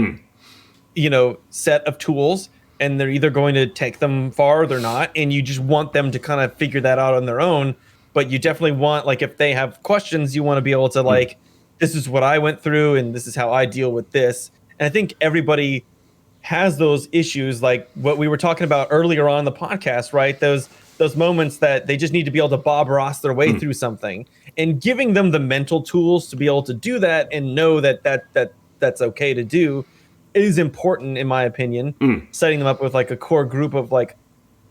set of tools. And they're either going to take them far or they're not. And you just want them to kind of figure that out on their own. But you definitely want, like, if they have questions, you want to be able to, like, this is what I went through and this is how I deal with this. And I think everybody has those issues, like what we were talking about earlier on the podcast, right? Those those moments that they just need to be able to Bob Ross their way through something, and giving them the mental tools to be able to do that and know that's okay to do is important, in my opinion. Setting them up with like a core group of like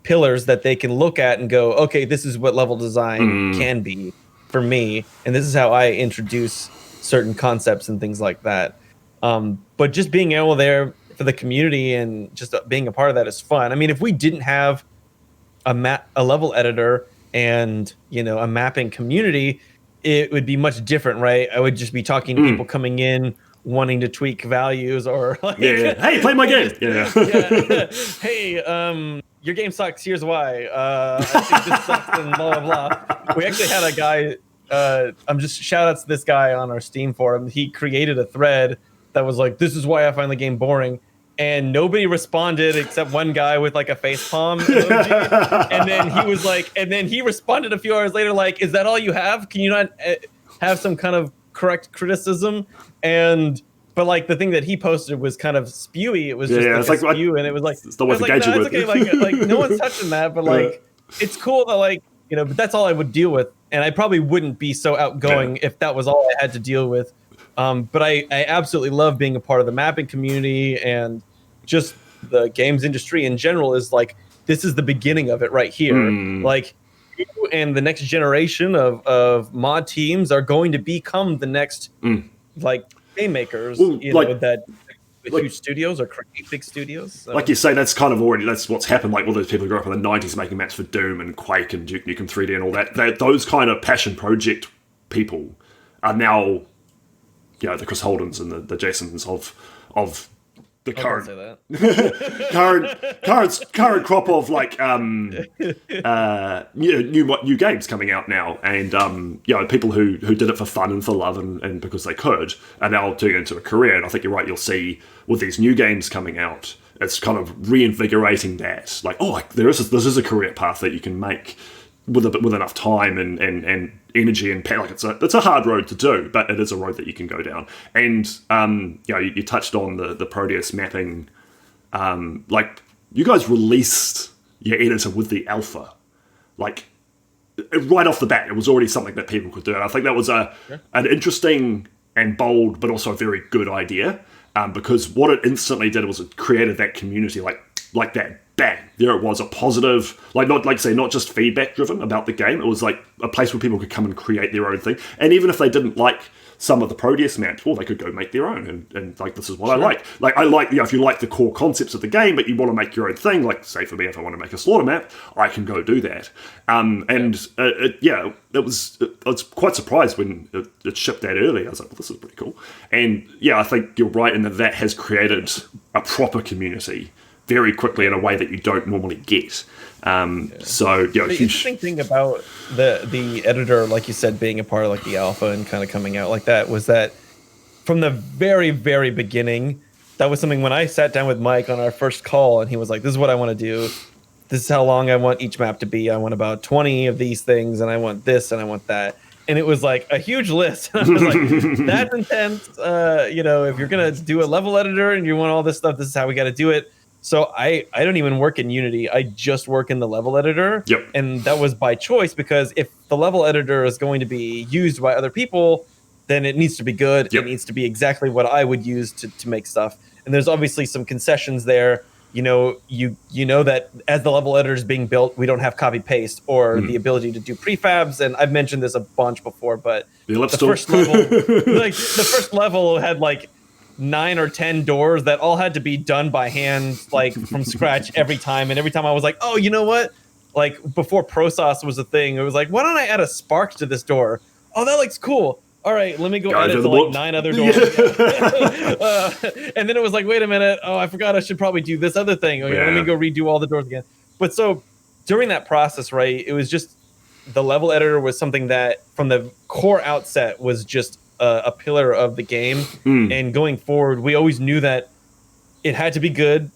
pillars that they can look at and go, okay, this is what level design can be for me, and this is how I introduce certain concepts and things like that. But just being able there for the community and just being a part of that is fun. I mean, if we didn't have a level editor and, you know, a mapping community, it would be much different, right? I would just be talking to people coming in wanting to tweak values or like, hey, play my game. Hey, your game sucks, here's why. I think this sucks and blah blah blah. We actually had a guy, I'm just shout outs to this guy on our Steam forum. He created a thread that was like, this is why I find the game boring. And nobody responded except one guy with like a facepalm emoji. And then he was like, and then he responded a few hours later, like, is that all you have? Can you not have some kind of correct criticism? But like the thing that he posted was kind of spewy. It was just like a spew, and it was like, it's not worth engaging with. Okay, like no one's touching that, but like it's cool that like, you know, but that's all I would deal with. And I probably wouldn't be so outgoing if that was all I had to deal with. But I absolutely love being a part of the mapping community, and just the games industry in general is like, this is the beginning of it right here. Like, you and the next generation of mod teams are going to become the next like game makers, you know, that huge studios or create big studios. So. Like you say, that's kind of already, that's what's happened. Like all those people who grew up in the 90s making maps for Doom and Quake and Duke Nukem 3D and all that, those kind of passion project people are now, you know, the Chris Holdens and the Jasons of the current current crop of like new games coming out now, and you know, people who did it for fun and for love and because they could are now doing it into a career. And I think you're right. You'll see with these new games coming out, it's kind of reinvigorating that. Like, oh, like this is a career path that you can make with enough time and energy and like it's a hard road to do, but it is a road that you can go down. And you know, you touched on the Prodeus mapping. Like, you guys released your editor with the alpha, like right off the bat. It was already something that people could do, and I think that was an interesting and bold, but also a very good idea. Because what it instantly did was it created that community, like that. Bang! There it was, a positive, not just feedback driven about the game. It was like a place where people could come and create their own thing. And even if they didn't like some of the Prodeus maps, well, they could go make their own. And like, this is what I like. Like, I like, you know, if you like the core concepts of the game, but you want to make your own thing, like, say for me, if I want to make a slaughter map, I can go do that. I was quite surprised when it shipped that early. I was like, well, this is pretty cool. And yeah, I think you're right in that has created a proper community very quickly in a way that you don't normally get. So, you know, the interesting thing about the editor, like you said, being a part of like the alpha and kind of coming out like that, was that from the very, very beginning, that was something when I sat down with Mike on our first call, and he was like, this is what I want to do. This is how long I want each map to be. I want about 20 of these things, and I want this, and I want that. And it was like a huge list. I was like, that's intense. You know, if you're going to do a level editor and you want all this stuff, this is how we got to do it. So I don't even work in Unity. I just work in the level editor. Yep. And that was by choice, because if the level editor is going to be used by other people, then it needs to be good. Yep. It needs to be exactly what I would use to make stuff. And there's obviously some concessions there. You know, you know that as the level editor is being built, we don't have copy paste or the ability to do prefabs. And I've mentioned this a bunch before, but the first level had like 9 or 10 doors that all had to be done by hand, like from scratch every time. And every time I was like, oh, you know what? Like, before ProSauce was a thing, it was like, why don't I add a spark to this door? Oh, that looks cool. All right, let me go edit to like 9 other doors. And then it was like, wait a minute. Oh, I forgot I should probably do this other thing. Let me go redo all the doors again. But so during that process, right, it was just the level editor was something that from the core outset was just a pillar of the game. And going forward, we always knew that it had to be good.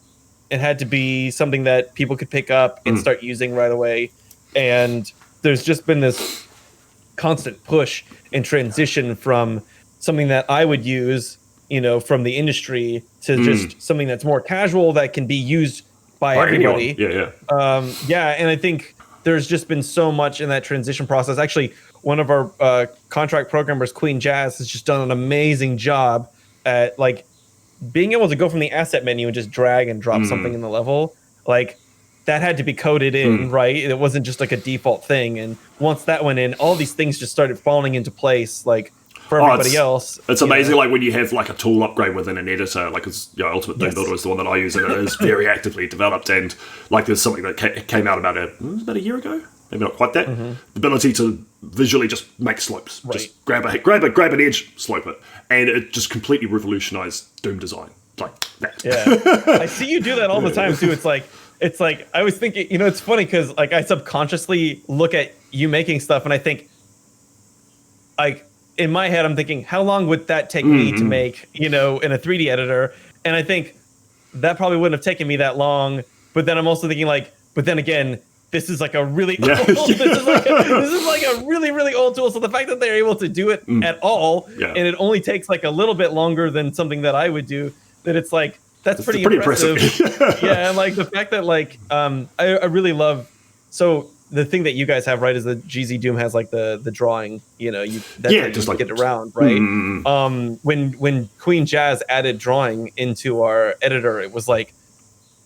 It had to be something that people could pick up and start using right away. And there's just been this constant push and transition from something that I would use, you know, from the industry to just something that's more casual that can be used by everybody. Anyone. And I think there's just been so much in that transition process. Actually, one of our contract programmers, Queen Jazz, has just done an amazing job at like being able to go from the asset menu and just drag and drop something in the level. Like that had to be coded in, right? It wasn't just like a default thing. And once that went in, all these things just started falling into place. Like for everybody else, it's amazing. Like when you have like a tool upgrade within an editor, like it's Ultimate Doom Builder is the one that I use, and it is very actively developed. And like there's something that came out about a year ago, maybe not quite that. The ability to visually just make slopes, just grab an edge, slope it, and it just completely revolutionized Doom design like that. Yeah, I see you do that all the time too. It's like I was thinking, it's funny because like I subconsciously look at you making stuff, and I think like. In my head, I'm thinking, how long would that take me to make, in a 3D editor? And I think that probably wouldn't have taken me that long. But then I'm also thinking but then again, this is like a really old, this is like a really, really old tool. So the fact that they're able to do it at all, and it only takes like a little bit longer than something that I would do, that it's like, that's pretty impressive. Yeah, and like the fact that like, I really love, so the thing that you guys have, right, is the GZ Doom has like the drawing, just like get it around, right? When Queen Jazz added drawing into our editor, it was like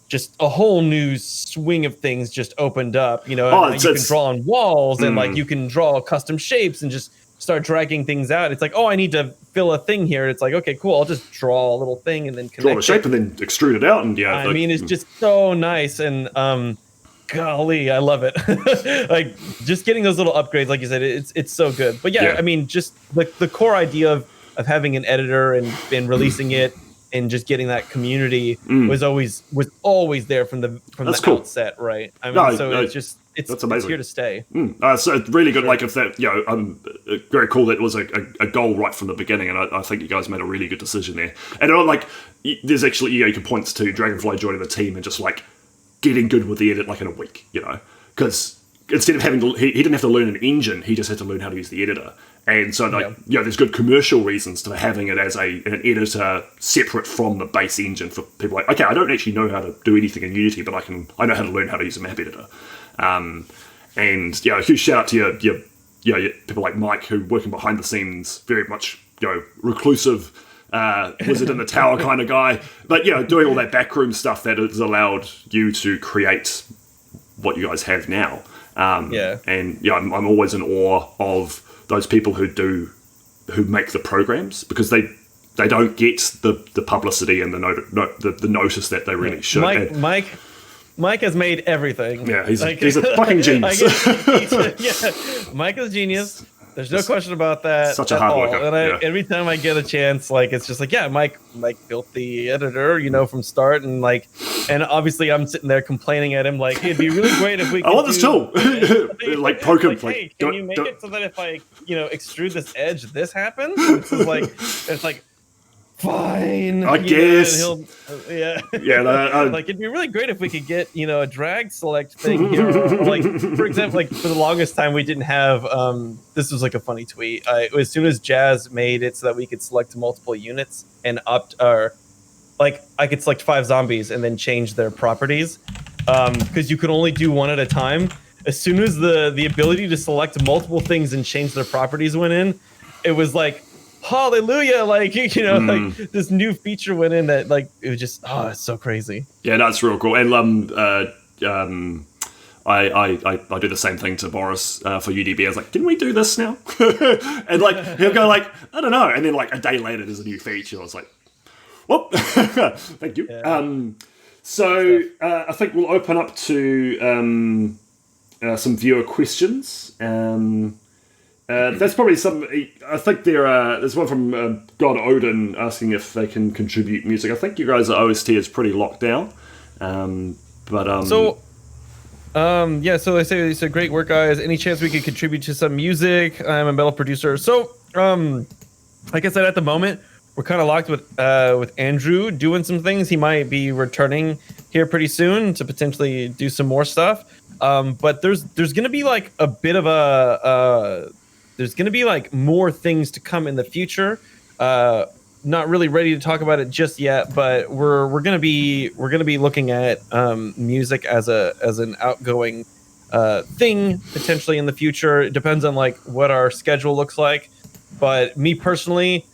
just a whole new swing of things just opened up, you can draw on walls and like you can draw custom shapes and just start dragging things out. It's like, oh, I need to fill a thing here. It's like, okay, cool. I'll just draw a little thing and then connect draw the shape and then extrude it out. And I mean, it's just so nice. And golly, I love it. Like just getting those little upgrades, like you said, it's so good. But I mean, just like the core idea of having an editor and releasing it and just getting that community was always there from the outset, right? I mean, it's amazing. It's here to stay. So it's really good. Like if that, very cool. That was a goal right from the beginning, and I think you guys made a really good decision there. And like, there's actually you can point to Dragonfly joining the team and just like getting good with the edit like in a week, because instead of having he didn't have to learn an engine, he just had to learn how to use the editor. And so there's good commercial reasons to having it as an editor separate from the base engine for people like, okay, I don't actually know how to do anything in Unity, but I know how to learn how to use a map editor. And a huge shout out to your people like Mike, who working behind the scenes, very much reclusive, wizard in the tower kind of guy, but doing all that backroom stuff that has allowed you to create what you guys have now. And I'm always in awe of those people who make the programs, because they don't get the publicity and the notice that they really should. Mike has made everything. Yeah, he's a fucking genius. Mike is a genius. There's no question about that. Such a hard worker. And every time I get a chance, like it's just like, Mike built the editor, from start, and obviously I'm sitting there complaining at him, like it'd be really great if we could I want this tool. Like poke him. Hey, can you make it so that if I extrude this edge, this happens? It's like fine, I guess. Like it'd be really great if we could get a drag select thing here. Like for example, like for the longest time we didn't have. This was like a funny tweet. As soon as Jazz made it so that we could select multiple units and I could select 5 zombies and then change their properties, because you could only do one at a time. As soon as the ability to select multiple things and change their properties went in, it was like, hallelujah, like like this new feature went in that like it was just it's so crazy. Yeah, that's real cool. And I do the same thing to Boris for UDB. I was like, can we do this now? And like he'll go like, I don't know, and then like a day later there's a new feature. I was like, whoop. Thank you. So I think we'll open up to some viewer questions. That's probably something. I think there's one from God Odin asking if they can contribute music. I think you guys' OST is pretty locked down. So they say great work, guys. Any chance we could contribute to some music? I'm a metal producer. So like I said, at the moment we're kind of locked with Andrew doing some things. He might be returning here pretty soon to potentially do some more stuff. But there's gonna be like a bit of there's going to be like more things to come in the future. Not really ready to talk about it just yet, but we're going to be looking at music as an outgoing thing potentially in the future. It depends on like what our schedule looks like. But me personally,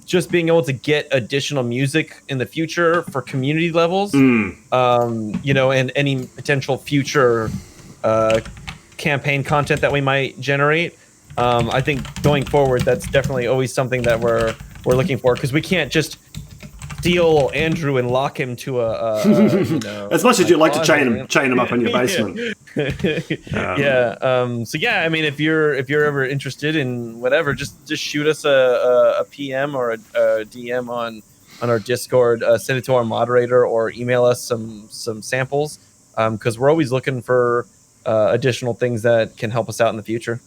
just being able to get additional music in the future for community levels, and any potential future campaign content that we might generate. I think going forward, that's definitely always something that we're looking for, because we can't just steal Andrew and lock him to as much as you like to chain him up in your basement. So yeah, I mean, if you're ever interested in whatever, just shoot us a PM or a DM on our Discord, send it to our moderator, or email us some samples, because we're always looking for additional things that can help us out in the future.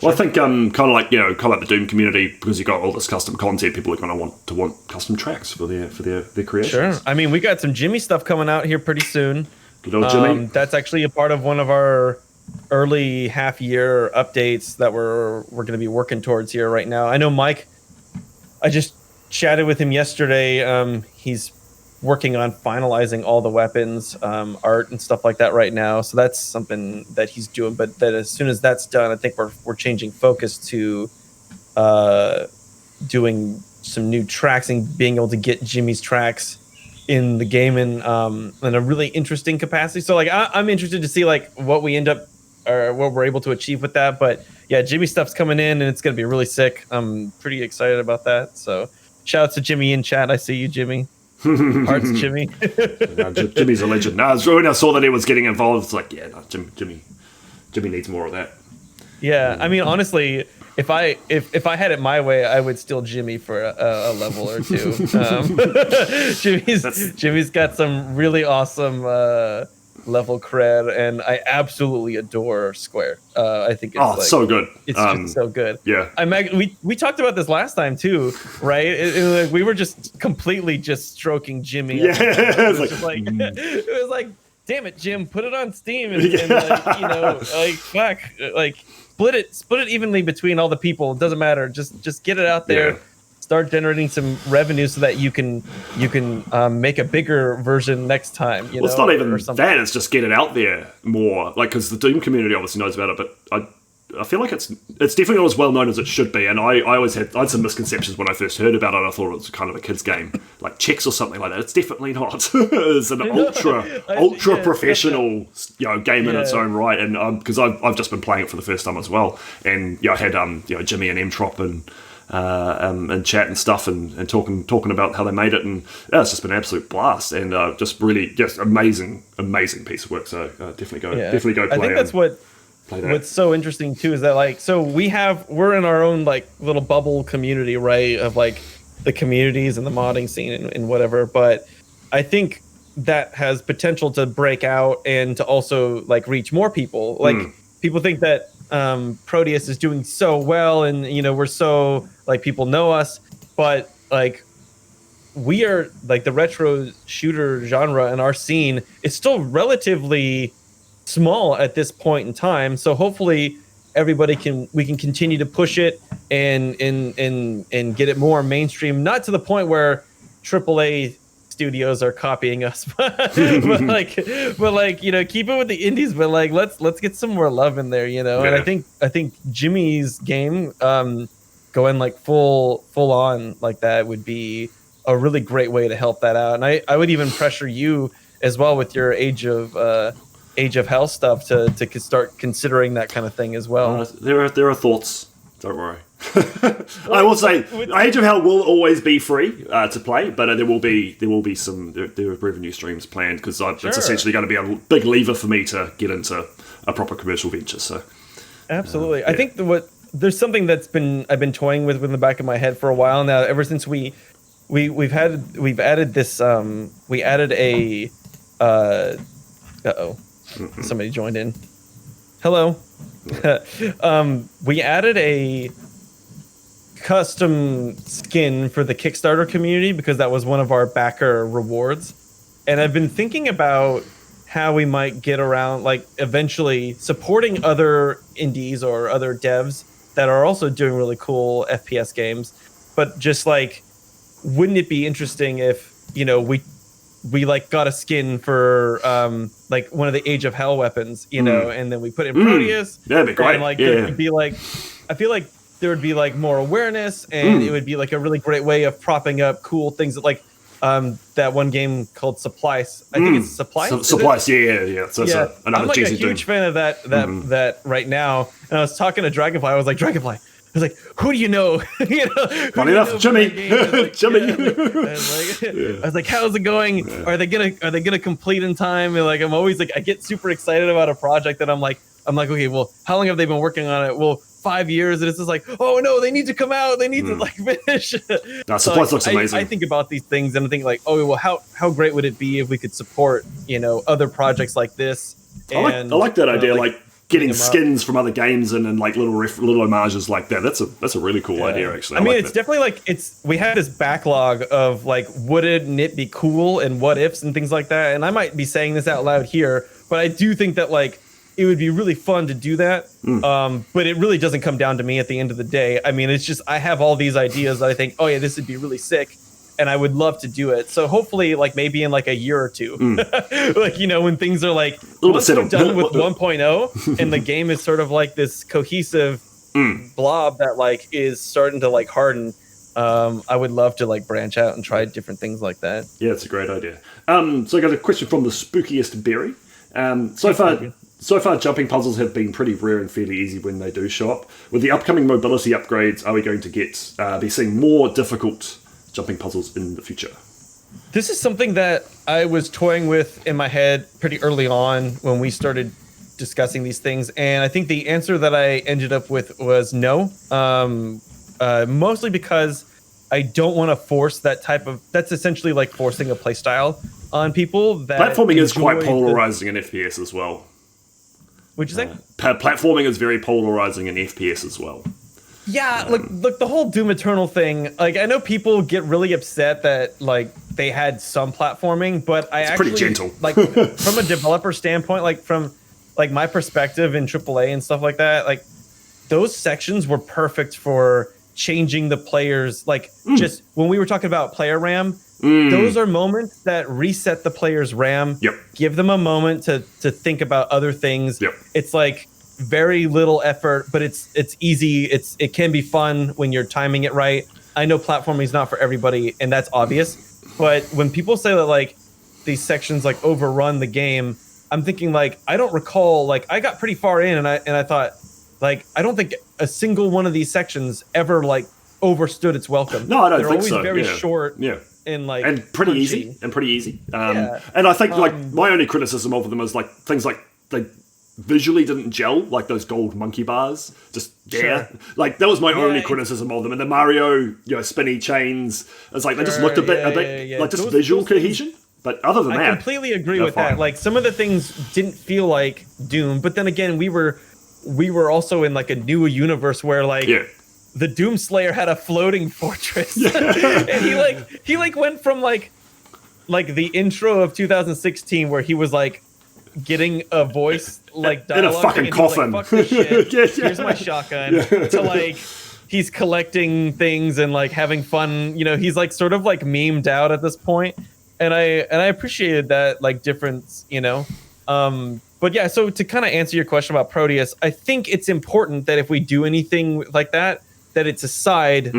Well, I think kind of like the Doom community, because you've got all this custom content, people are going to want custom tracks for their creations. Sure. I mean, we got some Jimmy stuff coming out here pretty soon. Good old Jimmy. That's actually a part of one of our early half-year updates that we're going to be working towards here right now. I know Mike, I just chatted with him yesterday. He's working on finalizing all the weapons, art and stuff like that right now. So that's something that he's doing. But that as soon as that's done, I think we're changing focus to doing some new tracks and being able to get Jimmy's tracks in the game in a really interesting capacity. So like I'm interested to see like what we end up or what we're able to achieve with that. But yeah, Jimmy stuff's coming in and it's gonna be really sick. I'm pretty excited about that. So shout out to Jimmy in chat. I see you, Jimmy. Hearts, Jimmy. Jimmy's a legend. No, when I saw that he was getting involved, it's like, Jimmy needs more of that. Yeah, I mean, honestly, if I had it my way, I would steal Jimmy for a level or two. Jimmy's got some really awesome level cred, and I absolutely adore Square. I think it's so good. It's just so good. Yeah, we talked about this last time too, right? We were just completely just stroking Jimmy. Yeah, it was like, damn it, Jim, put it on Steam and fuck, split it evenly between all the people. It doesn't matter. Just get it out there. Yeah. Start generating some revenue so that you can make a bigger version next time. It's not even that. It's just get it out there more. Like, because the Doom community obviously knows about it, but I feel like it's definitely not as well known as it should be. And I had some misconceptions when I first heard about it. I thought it was kind of a kid's game, like chess or something like that. It's definitely not. It's an ultra professional game in its own right. And because I've just been playing it for the first time as well. And I had Jimmy and Mtrop and chat and stuff and talking about how they made it, and it's just been an absolute blast, and just amazing piece of work. So definitely go play. I think that's what's so interesting too, is that we're in our own like little bubble community, right, of like the communities and the modding scene and whatever. But I think that has potential to break out and to also like reach more people. Like people think that Prodeus is doing so well, and we're so like people know us, but like we are like the retro shooter genre and our scene is still relatively small at this point in time. So hopefully we can continue to push it and get it more mainstream, not to the point where AAA studios are copying us, but keep it with the indies, but like let's get some more love in there, And I think Jimmy's game going like full on like that would be a really great way to help that out. And I would even pressure you as well with your Age of Hell stuff to start considering that kind of thing as well. There are thoughts. Don't worry. I will say, Age of Hell will always be free to play, but there will be some revenue streams planned, because it's essentially going to be a big lever for me to get into a proper commercial venture. So, absolutely, I think there's something I've been toying with in the back of my head for a while now. Ever since we've added this, we added a. Somebody joined in. Hello. We added a custom skin for the Kickstarter community because that was one of our backer rewards. And I've been thinking about how we might get around, like, eventually supporting other indies or other devs that are also doing really cool FPS games. But just like, wouldn't it be interesting if, we we like got a skin for like one of the Age of Hell weapons, you know, and then we put in Prodeus. That'd be great. And like yeah. there would be like, I feel like there would be like more awareness, and it would be like a really great way of propping up cool things that like that one game called Supplies. I think it's Supplies. Supplies, yeah. So yeah, another I'm like a cheesy huge thing. fan of that right now. And I was talking to Dragonfly. I was like, Dragonfly. I was like, who do you know? You know, funny enough, Jimmy. Like, Jimmy. I was like, how's it going? Yeah. Are they gonna complete in time? And like, I'm always like, I get super excited about a project that I'm like, okay, well, how long have they been working on it? Well, 5 years, and it's just like, oh no, they need to come out. They need to like finish. No, Supplies looks amazing. I think about these things and I think like, oh well, how great would it be if we could support, you know, other projects like this? And I like that idea, like getting skins from other games and like little homages like that. That's a really cool idea, actually. I mean, it's definitely like we had this backlog of like, wouldn't it be cool and what ifs and things like that. And I might be saying this out loud here, but I do think that like it would be really fun to do that. But it really doesn't come down to me at the end of the day. I mean, it's just I have all these ideas that I think, oh yeah, this would be really sick. And I would love to do it. So hopefully, like maybe in like a year or two, like, you know, when things are like once we're done with 1.0 and the game is sort of like this cohesive blob that like is starting to like harden. I would love to like branch out and try different things like that. Yeah, it's a great idea. So I got a question from the spookiest berry. So far, jumping puzzles have been pretty rare and fairly easy when they do show up. With the upcoming mobility upgrades, are we going to be seeing more difficult jumping puzzles in the future? This is something that I was toying with in my head pretty early on when we started discussing these things, and I think the answer that I ended up with was no. Mostly because I don't want to force that type of. That's essentially like forcing a playstyle on people. That platforming is quite polarizing in FPS as well. What'd you say? Platforming is very polarizing in FPS as well. Yeah, look, the whole Doom Eternal thing, like, I know people get really upset that, like, they had some platforming, but it's pretty gentle. Like, from a developer standpoint, like, from, like, my perspective in AAA and stuff like that, like, those sections were perfect for changing the players, like, just, when we were talking about player RAM, those are moments that reset the player's RAM, give them a moment to think about other things. It's, like, very little effort, but it's easy. It can be fun when you're timing it right. I know platforming is not for everybody, and that's obvious. But when people say that like these sections like overrun the game, I'm thinking like I don't recall. Like I got pretty far in, and I thought like I don't think a single one of these sections ever like overstood its welcome. No, I don't think so. They're always very short. And like pretty easy. And I think like my only criticism of them is like things like they visually didn't gel, like those gold monkey bars just there. Like that was my only criticism of them. And the Mario, spinny chains, it's like they just looked a bit like just visual cohesion. But other than that, I completely agree with that. Like some of the things didn't feel like Doom, but then again, we were also in like a new universe where like the Doom Slayer had a floating fortress, and he went from like the intro of 2016 where he was like getting a voice like dialogue in a fucking coffin. Like, fuck this shit. Here's my shotgun. To like he's collecting things and like having fun. You know, he's like sort of like memed out at this point, and I appreciated that like difference. You know, but yeah. So to kind of answer your question about Prodeus, I think it's important that if we do anything like that, that it's a side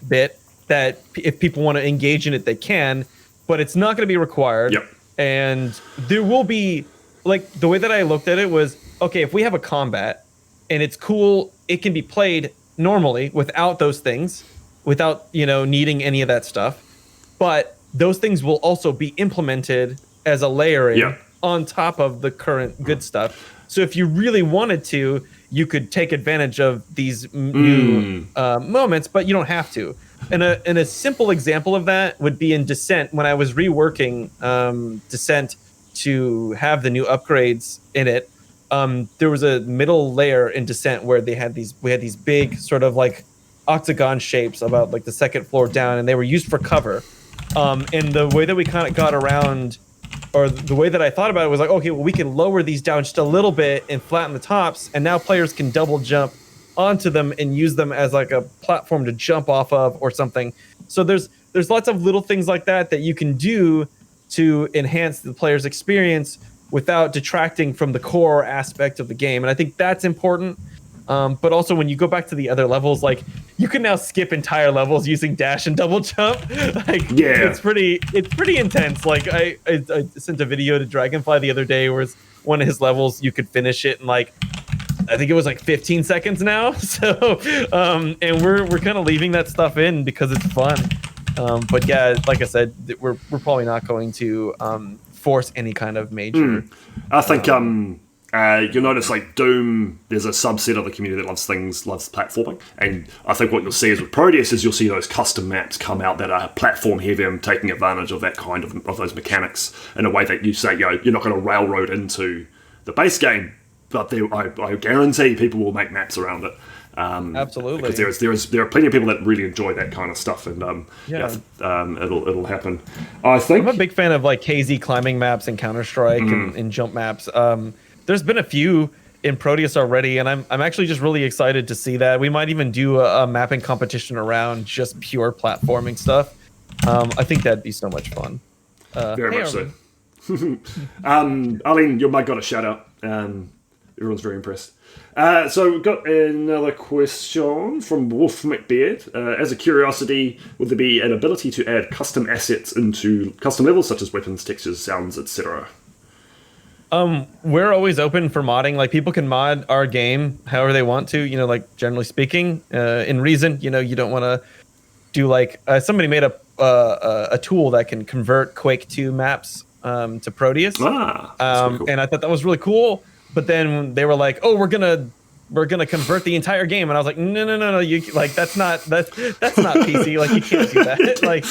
bit that if people want to engage in it, they can, but it's not going to be required. And there will be, like, the way that I looked at it was, okay, if we have a combat and it's cool, it can be played normally without those things, without, needing any of that stuff. But those things will also be implemented as a layering on top of the current good stuff. So if you really wanted to, you could take advantage of these new moments, but you don't have to. And a simple example of that would be in Descent. When I was reworking Descent to have the new upgrades in it, there was a middle layer in Descent where we had these big sort of like octagon shapes about like the second floor down, and they were used for cover. And the way that we kind of got around, or the way that I thought about it was like, okay, well, we can lower these down just a little bit and flatten the tops, and now players can double jump onto them and use them as like a platform to jump off of or something. So there's lots of little things like that you can do to enhance the player's experience without detracting from the core aspect of the game. And I think that's important. But also when you go back to the other levels, like you can now skip entire levels using dash and double jump. Like it's pretty intense. Like I sent a video to Dragonfly the other day where it's one of his levels you could finish it in like I think it was like 15 seconds now. So and we're kind of leaving that stuff in because it's fun. But yeah, like I said, we're probably not going to force any kind of major. I think you'll notice like Doom, there's a subset of the community that loves platforming, and I think what you'll see is with Prodeus is you'll see those custom maps come out that are platform heavy and taking advantage of that kind of those mechanics in a way that you say, you're not going to railroad into the base game, but I guarantee people will make maps around it. Absolutely, because there are plenty of people that really enjoy that kind of stuff, and it'll happen. I think I'm a big fan of like KZ climbing maps and Counter-Strike and jump maps. There's been a few in Proteus already, and I'm actually just really excited to see that. We might even do a mapping competition around just pure platforming stuff. I think that'd be so much fun. Very much so. Arlene, your mic got a shout out. Everyone's very impressed. So we've got another question from Wolf McBeard. As a curiosity, would there be an ability to add custom assets into custom levels, such as weapons, textures, sounds, etc.? We're always open for modding. Like people can mod our game however they want to, like generally speaking, in reason. You don't want to do like somebody made a tool that can convert Quake 2 maps to Proteus. Cool. And I thought that was really cool. But then they were like, "Oh, we're gonna convert the entire game," and I was like, "No, you like that's not PC. Like you can't do that. Like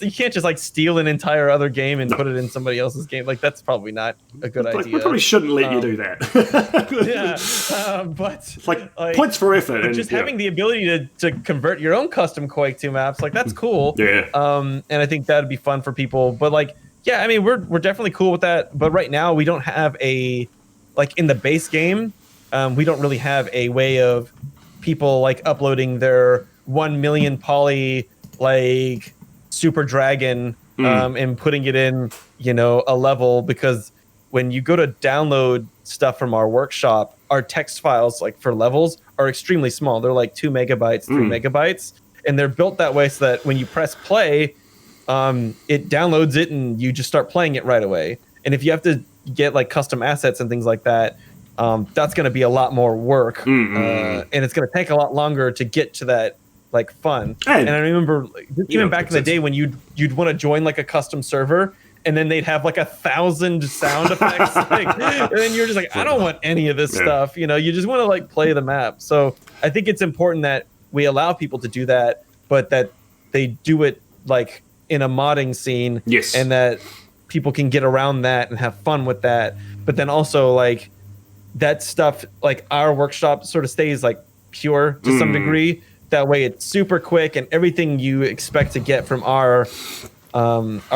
you can't just like steal an entire other game and put it in somebody else's game. Like that's probably not a good idea. We probably shouldn't let you do that." But it's like points for effort. And just having the ability to convert your own custom Quake 2 maps, like that's cool. Yeah. And I think that'd be fun for people. But like, yeah, I mean, we're definitely cool with that. But right now, we don't have like in the base game, we don't really have a way of people like uploading their 1 million poly like super dragon and putting it in, a level, because when you go to download stuff from our workshop, our text files like for levels are extremely small. They're like 2 megabytes, 3 megabytes, and they're built that way so that when you press play, it downloads it and you just start playing it right away. And if you have to get like custom assets and things like that, that's going to be a lot more work, and it's going to take a lot longer to get to that like fun. And I remember even back in the day when you'd want to join like a custom server, and then they'd have like 1,000 sound effects, and then you're just like, I don't want any of this stuff. You just want to like play the map. So I think it's important that we allow people to do that, but that they do it like in a modding scene, and that people can get around that and have fun with that. But then also like that stuff, like our workshop sort of stays like pure to some degree. That way it's super quick, and everything you expect to get from our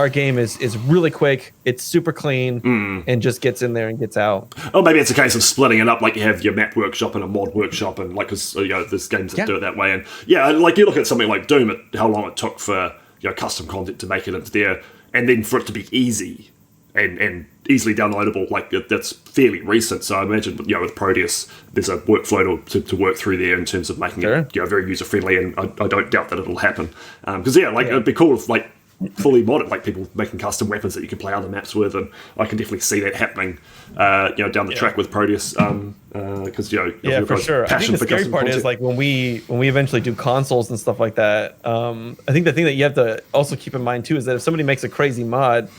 game is really quick. It's super clean and just gets in there and gets out. Oh, maybe it's a case of splitting it up, like you have your map workshop and a mod workshop, and like, cause there's games that do it that way. And like you look at something like Doom, how long it took for custom content to make it into there, and then for it to be easy and easily downloadable, like that's fairly recent. So I imagine with Proteus, there's a workflow to work through there in terms of making it very user friendly, and I don't doubt that it'll happen. Because it'd be cool if like fully modded, like people making custom weapons that you can play other maps with, and I can definitely see that happening down the track with Proteus. Because for sure. I think the scary part is like when we eventually do consoles and stuff like that. I think the thing that you have to also keep in mind too is that if somebody makes a crazy mod,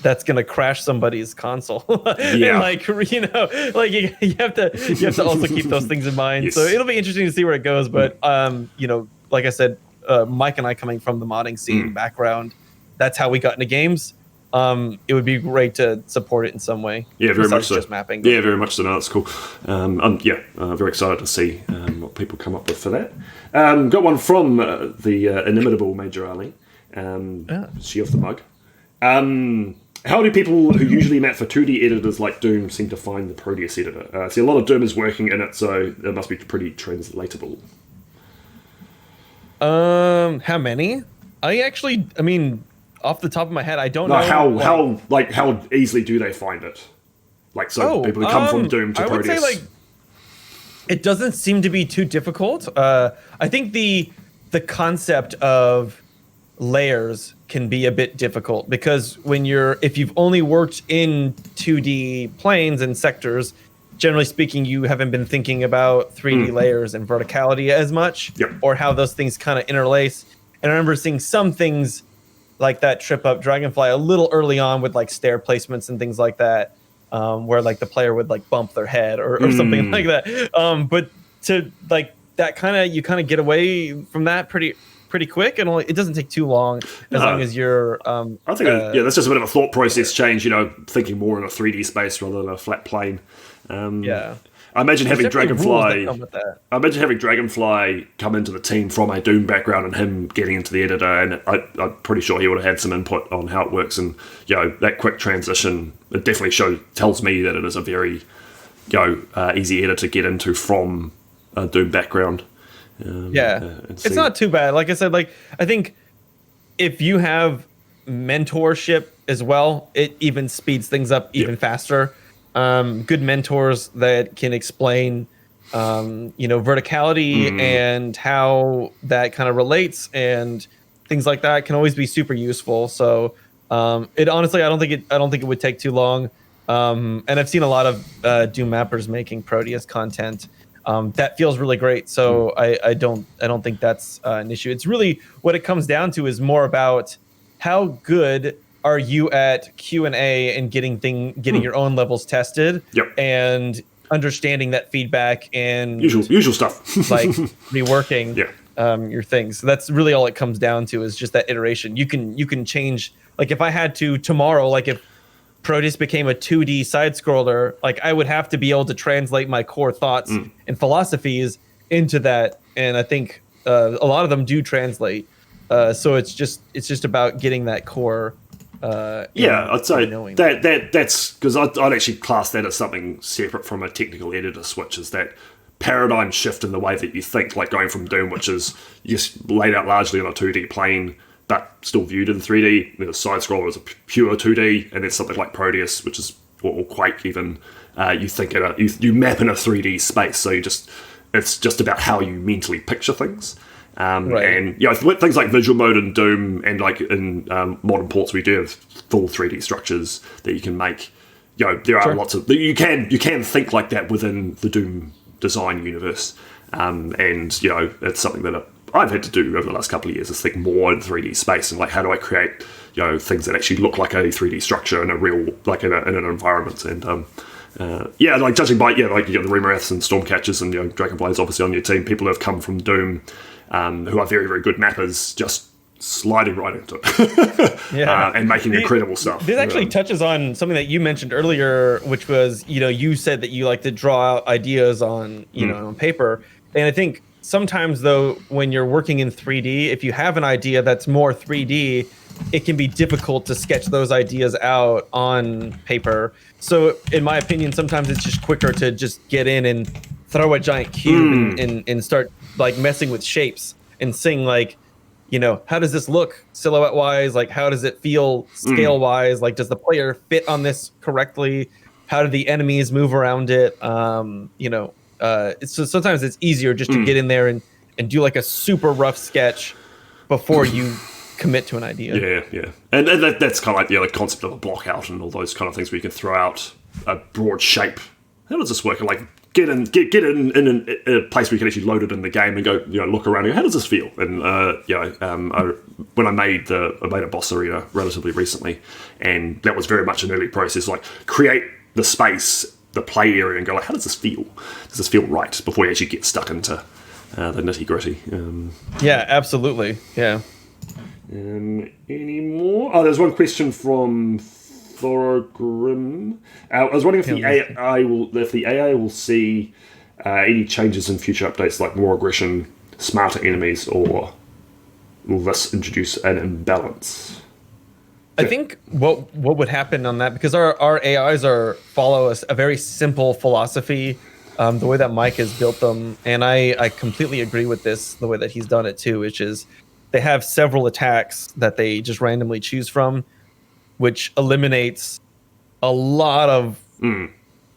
that's gonna crash somebody's console. And like you have to also keep those things in mind. So it'll be interesting to see where it goes. But like I said, Mike and I coming from the modding scene background, that's how we got into games. It would be great to support it in some way. Yeah, very much so. Just mapping. Yeah, very much so. No, that's cool. I'm very excited to see what people come up with for that. Got one from the inimitable Major Ali. She off the mug. How do people who usually map for 2D editors like Doom seem to find the Proteus editor? See, a lot of Doom is working in it, so it must be pretty translatable. How many? off the top of my head, I don't No, know. how easily do they find it? Like, so people who come from Doom to Prodeus. I would say like it doesn't seem to be too difficult. I think the concept of layers can be a bit difficult because if you've only worked in 2D planes and sectors, generally speaking, you haven't been thinking about 3D layers and verticality as much, or how those things kind of interlace. And I remember seeing some things like that trip up Dragonfly a little early on with like stair placements and things like that, where like the player would like bump their head or something like that. But to like that you kind of get away from that pretty quick, and it doesn't take too long as long as you're. I think that's just a bit of a thought process change. Thinking more in a 3D space rather than a flat plane. I imagine having Dragonfly. I imagine having Dragonfly come into the team from a Doom background and him getting into the editor, and I'm pretty sure he would have had some input on how it works. And that quick transition, it definitely tells me that it is a very easy editor to get into from a Doom background. It's not too bad. Like I said, I think if you have mentorship as well, it even speeds things up even faster. Good mentors that can explain, verticality and how that kind of relates and things like that can always be super useful. So, it honestly, I don't think it would take too long. And I've seen a lot of Doom mappers making Prodeus content. That feels really great. So I don't think that's an issue. It's really what it comes down to is more about how good are you at Q&A and getting your own levels tested and understanding that feedback and usual stuff like reworking your things. So that's really all it comes down to is just that iteration. You can change, like if I had to tomorrow, like if Prodeus became a 2D side scroller, like I would have to be able to translate my core thoughts and philosophies into that, and I think a lot of them do translate. So it's just about getting that core. I'd say that's because I'd actually class that as something separate from a technical editor switch. Is that paradigm shift in the way that you think, like going from Doom, which is just laid out largely on a 2D plane, but still viewed in 3D. The side scroller is a pure 2D, and then something like Prodeus, which is or Quake even. You think you map in a 3D space, so it's just about how you mentally picture things. And things like visual mode in Doom and like in modern ports, we do have full 3D structures that you can make. There are lots of you can think like that within the Doom design universe, and it's something that I've had to do over the last couple of years is think more in 3D space and like how do I create things that actually look like a 3D structure in a real in an environment. And like judging by like the Remoraths and Stormcatchers and Dragonflies obviously on your team, people who have come from Doom who are very, very good mappers, just sliding right into it and making incredible stuff. This actually touches on something that you mentioned earlier, which was, you said that you like to draw out ideas on, on paper. And I think sometimes, though, when you're working in 3D, if you have an idea that's more 3D, it can be difficult to sketch those ideas out on paper. So in my opinion, sometimes it's just quicker to just get in and throw a giant cube and start like messing with shapes and seeing like, how does this look silhouette wise? Like, how does it feel scale wise? Like, does the player fit on this correctly? How do the enemies move around it? So sometimes it's easier just to get in there and do like a super rough sketch before you commit to an idea. Yeah. And that's kind of like the concept of a block out and all those kind of things where you can throw out a broad shape. How does this work? Like, get in a place where you can actually load it in the game and go, look around and go, how does this feel? And when I made a boss arena relatively recently, and that was very much an early process, like create the space, the play area, and go like, how does this feel? Does this feel right? Before you actually get stuck into the nitty gritty. Yeah, absolutely. Yeah. Any more? Oh, there's one question from Thorgrim. I was wondering if the AI will see any changes in future updates, like more aggression, smarter enemies, or will this introduce an imbalance? I think what would happen on that, because our AIs follow a very simple philosophy, the way that Mike has built them, and I completely agree with this, the way that he's done it too, which is they have several attacks that they just randomly choose from, which eliminates a lot of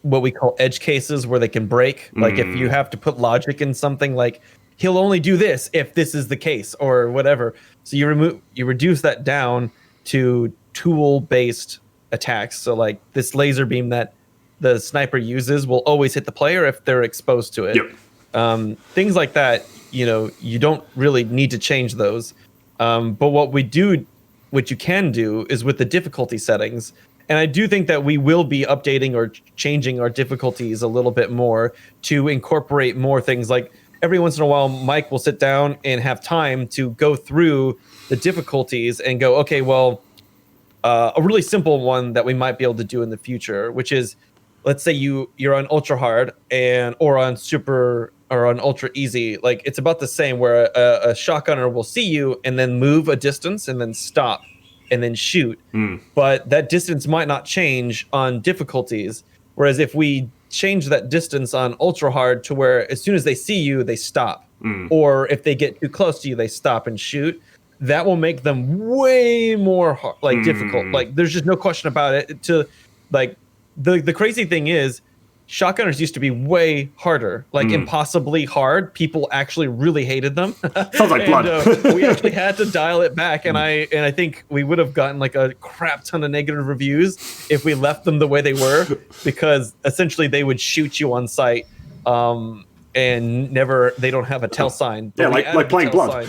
what we call edge cases where they can break. Like if you have to put logic in something, like he'll only do this if this is the case or whatever. So you reduce that down to tool-based attacks. So like this laser beam that the sniper uses will always hit the player if they're exposed to it. Yep. Things like that, you don't really need to change those. But what you can do is with the difficulty settings. And I do think that we will be updating or changing our difficulties a little bit more to incorporate more things. Like every once in a while, Mike will sit down and have time to go through the difficulties and go, okay, well, a really simple one that we might be able to do in the future, which is, let's say you're on ultra hard or on super or on ultra easy. Like it's about the same where a shotgunner will see you and then move a distance and then stop and then shoot. But that distance might not change on difficulties. Whereas if we change that distance on ultra hard to where as soon as they see you, they stop. Or if they get too close to you, they stop and shoot. That will make them way more difficult. Like there's just no question about it. The crazy thing is, shotgunners used to be way harder, like impossibly hard. People actually really hated them. Sounds like blood. We actually had to dial it back, and I think we would have gotten like a crap ton of negative reviews if we left them the way they were, because essentially they would shoot you on sight, and they don't have a tell sign. Yeah, like playing blood.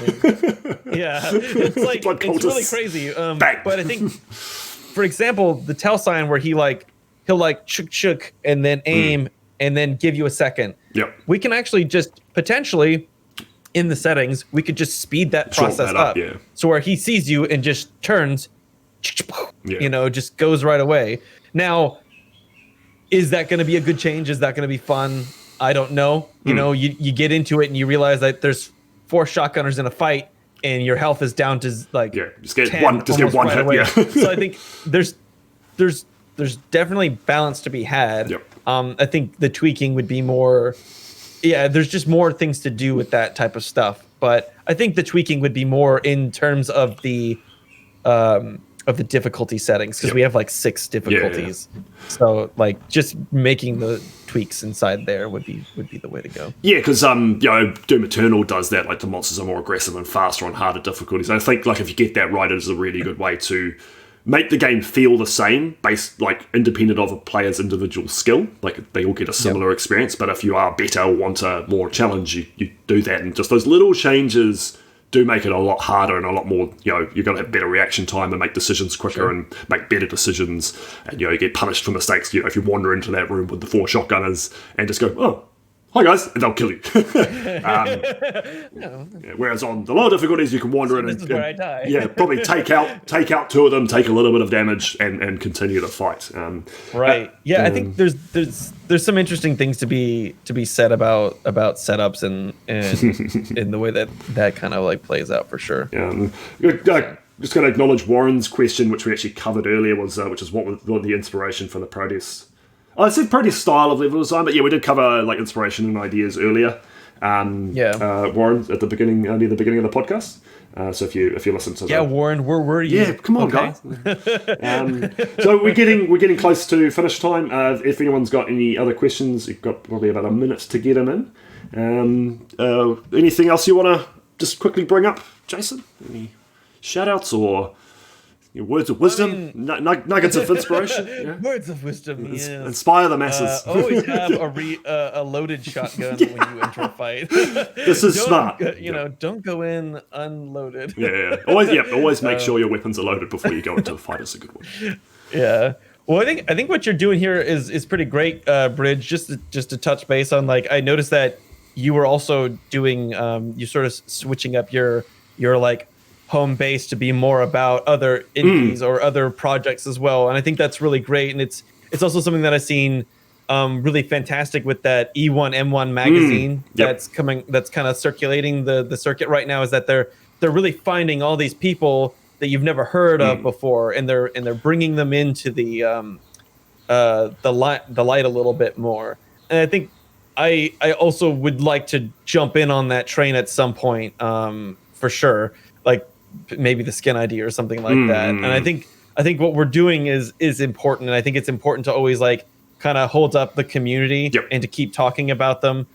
Yeah, it's really crazy. But I think, for example, the tell sign where he'll like chook and then aim and then give you a second. Yep. We can actually just potentially in the settings, we could just speed that process up. Yeah. So where he sees you and just turns, just goes right away. Now, is that going to be a good change? Is that going to be fun? I don't know. You get into it and you realize that there's 4 shotgunners in a fight and your health is down to just get 10, get one hit. Away. Yeah. So I think there's definitely balance to be had. Yep. I think the tweaking would be more. Yeah, there's just more things to do with that type of stuff. But I think the tweaking would be more in terms of the difficulty settings, because we have like 6 difficulties. Yeah. So like just making the tweaks inside there would be the way to go. Yeah, because Doom Eternal does that. Like the monsters are more aggressive and faster on harder difficulties. I think like if you get that right, it is a really good way to make the game feel the same, based independent of a player's individual skill. Like they all get a similar experience, but if you are better or want a more challenge, you do that. And just those little changes do make it a lot harder and a lot more, you're going to have better reaction time and make decisions quicker and make better decisions. And, you get punished for mistakes. If you wander into that room with the 4 shotgunners and just go, oh, hi guys, and they'll kill you. Whereas on the lower difficulties, you can wander in and where I die. Probably take out 2 of them, take a little bit of damage, and continue the fight. Right. I think there's some interesting things to be said about setups and in the way that kind of plays out for sure. Just going to acknowledge Warren's question, which we actually covered earlier, which is what was the inspiration for the Prodeus. I said Prodeus style of level design, but we did cover inspiration and ideas earlier. Warren, at the beginning, near the beginning of the podcast. So if you listen to that, Warren, where were you? Yeah, come on, guys. So we're getting close to finish time. If anyone's got any other questions, you've got probably about a minute to get them in. Anything else you want to just quickly bring up, Jason? Any shout outs or words of wisdom, nuggets of inspiration? Yeah? Words of wisdom, inspire the masses. Always have a loaded shotgun when you enter a fight. This is smart. Don't go in unloaded. Always make sure your weapons are loaded before you go into the fight. Is a good one. Yeah. Well, I think what you're doing here is pretty great, Bridge. Just to touch base on, I noticed that you were also doing you sort of switching up your home base to be more about other indies or other projects as well, and I think that's really great. And it's also something that I've seen really fantastic with that E1M1 magazine that's coming, that's kind of circulating the circuit right now, is that they're really finding all these people that you've never heard of before, and they're bringing them into the light a little bit more. And I think I also would like to jump in on that train at some point, for sure. like maybe the skin ID or something like that. And I think what we're doing is important, and I think it's important to always like kind of hold up the community and to keep talking about them.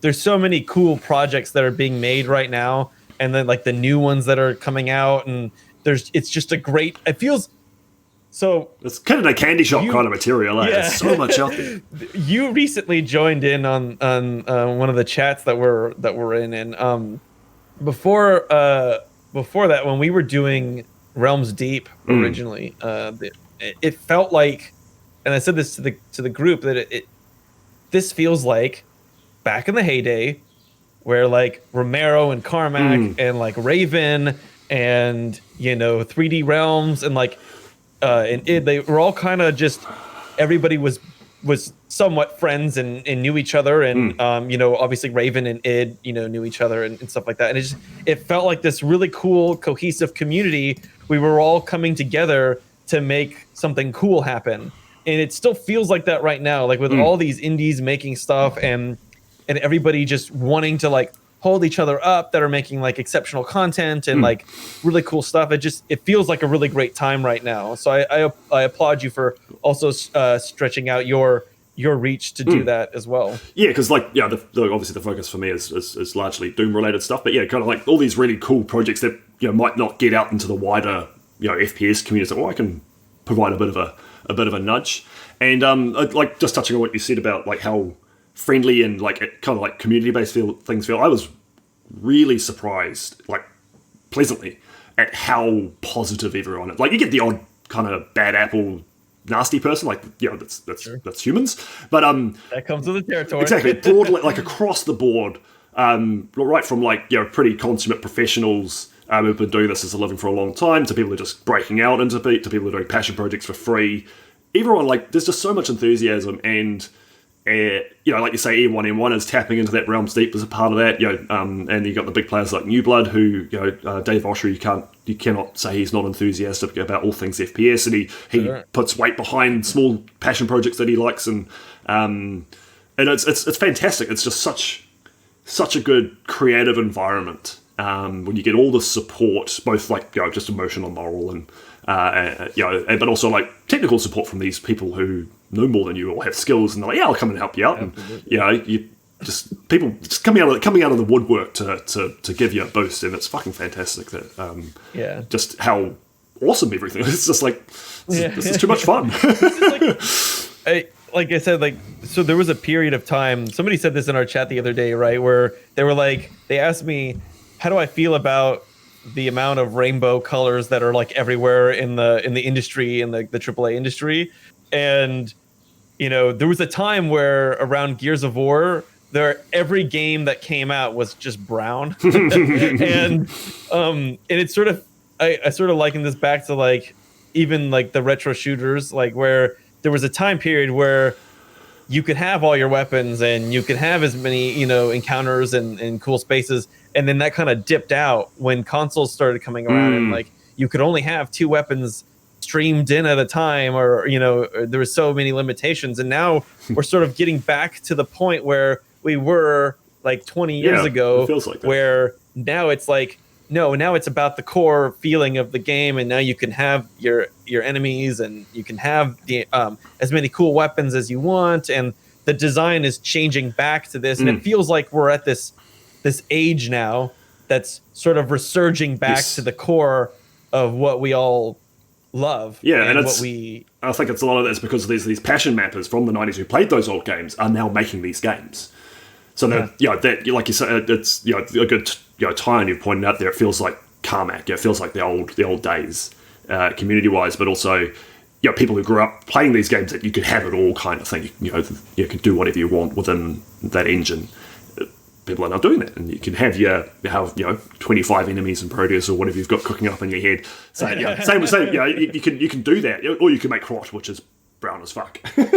There's so many cool projects that are being made right now, and then like the new ones that are coming out, and it's just a great, it feels so. It's kind of a candy shop kind of material. There's so much out there. You recently joined in on one of the chats that we're in, and before that, when we were doing Realms Deep originally, it felt like, and I said this to the group, that this feels like back in the heyday where like Romero and Carmack and like Raven and 3D Realms and like and id, they were all kind of just, everybody was somewhat friends and knew each other, and obviously Raven and id knew each other and stuff like that, and it felt like this really cool cohesive community. We were all coming together to make something cool happen, and it still feels like that right now, like with all these indies making stuff and everybody just wanting to like hold each other up that are making like exceptional content and like really cool stuff. It feels like a really great time right now. So I applaud you for also stretching out your reach to do that as well. Yeah, because obviously the focus for me is largely Doom related stuff, but kind of like all these really cool projects that might not get out into the wider FPS community. So I can provide a bit of a nudge, and like just touching on what you said about like how friendly and like kind of like community based things feel. I was really surprised, like pleasantly, at how positive everyone is. Like you get the odd kind of bad apple nasty person, like that's humans, but that comes with the territory. Exactly, broadly, like across the board, right from like pretty consummate professionals who've been doing this as a living for a long time to people who are just breaking out into to people who are doing passion projects for free. Everyone, like, there's just so much enthusiasm, and like you say, E1M1 is tapping into that Realms Deep as a part of that. And you got the big players like New Blood, who Dave Oshry, you cannot say he's not enthusiastic about all things FPS, and he puts weight behind small passion projects that he likes, and it's fantastic. It's just such a good creative environment when you get all the support, both like just emotional and moral, and but also like technical support from these people who know more than you or have skills, and they're like, I'll come and help you out. Absolutely. And you people just coming out of the woodwork to give you a boost, and it's fucking fantastic that just how awesome everything is. It's just like this is too much fun. Like I said, like, so there was a period of time, somebody said this in our chat the other day, right, where they were like, they asked me, how do I feel about the amount of rainbow colors that are like everywhere in the industry, in the AAA industry? And there was a time where around Gears of War, every game that came out was just brown, and it's sort of, I sort of liken this back to like even like the retro shooters, like where there was a time period where you could have all your weapons and you could have as many encounters and cool spaces, and then that kind of dipped out when consoles started coming around, and like you could only have 2 weapons streamed in at a time, or there were so many limitations. And now we're sort of getting back to the point where we were like 20 years ago, it feels like that. Where now it's like, no, now it's about the core feeling of the game, and now you can have your enemies, and you can have the as many cool weapons as you want, and the design is changing back to this, and it feels like we're at this age now that's sort of resurging back to the core of what we all love. Yeah, and I think it's a lot of that's because these passion mappers from the 90s who played those old games are now making these games. So that like you said, it's a good tie, and you've pointed out there. It feels like Carmack. It feels like the old days, community wise, but also people who grew up playing these games that you could have it all kind of thing. You could do whatever you want within that engine. People are now doing that, and you can have 25 enemies in Prodeus or whatever you've got cooking up in your head. So same. You can do that, or you can make Crotch, which is brown as fuck. That's